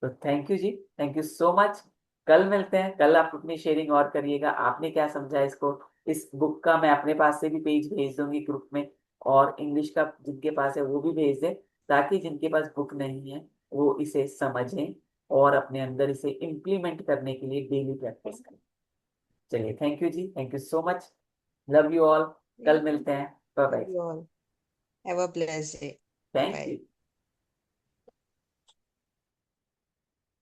तो thank you ji, thank you so much. कल मिलते हैं, कल आप अपनी शेयरिंग और करिएगा, आपने क्या समझा इसको। इस बुक का मैं अपने पास से भी पेज भेज दूंगी ग्रुप में, और इंग्लिश का जिनके पास है वो भी भेज दें, ताकि जिनके पास बुक नहीं है वो इसे समझें और अपने अंदर इसे इम्प्लीमेंट करने के लिए डेली प्रैक्टिस करें। चलिए, thank you ji, thank you so much. Love you all. कल मिलते हैं। Bye bye. You all have a blessed day. Thank Bye. You.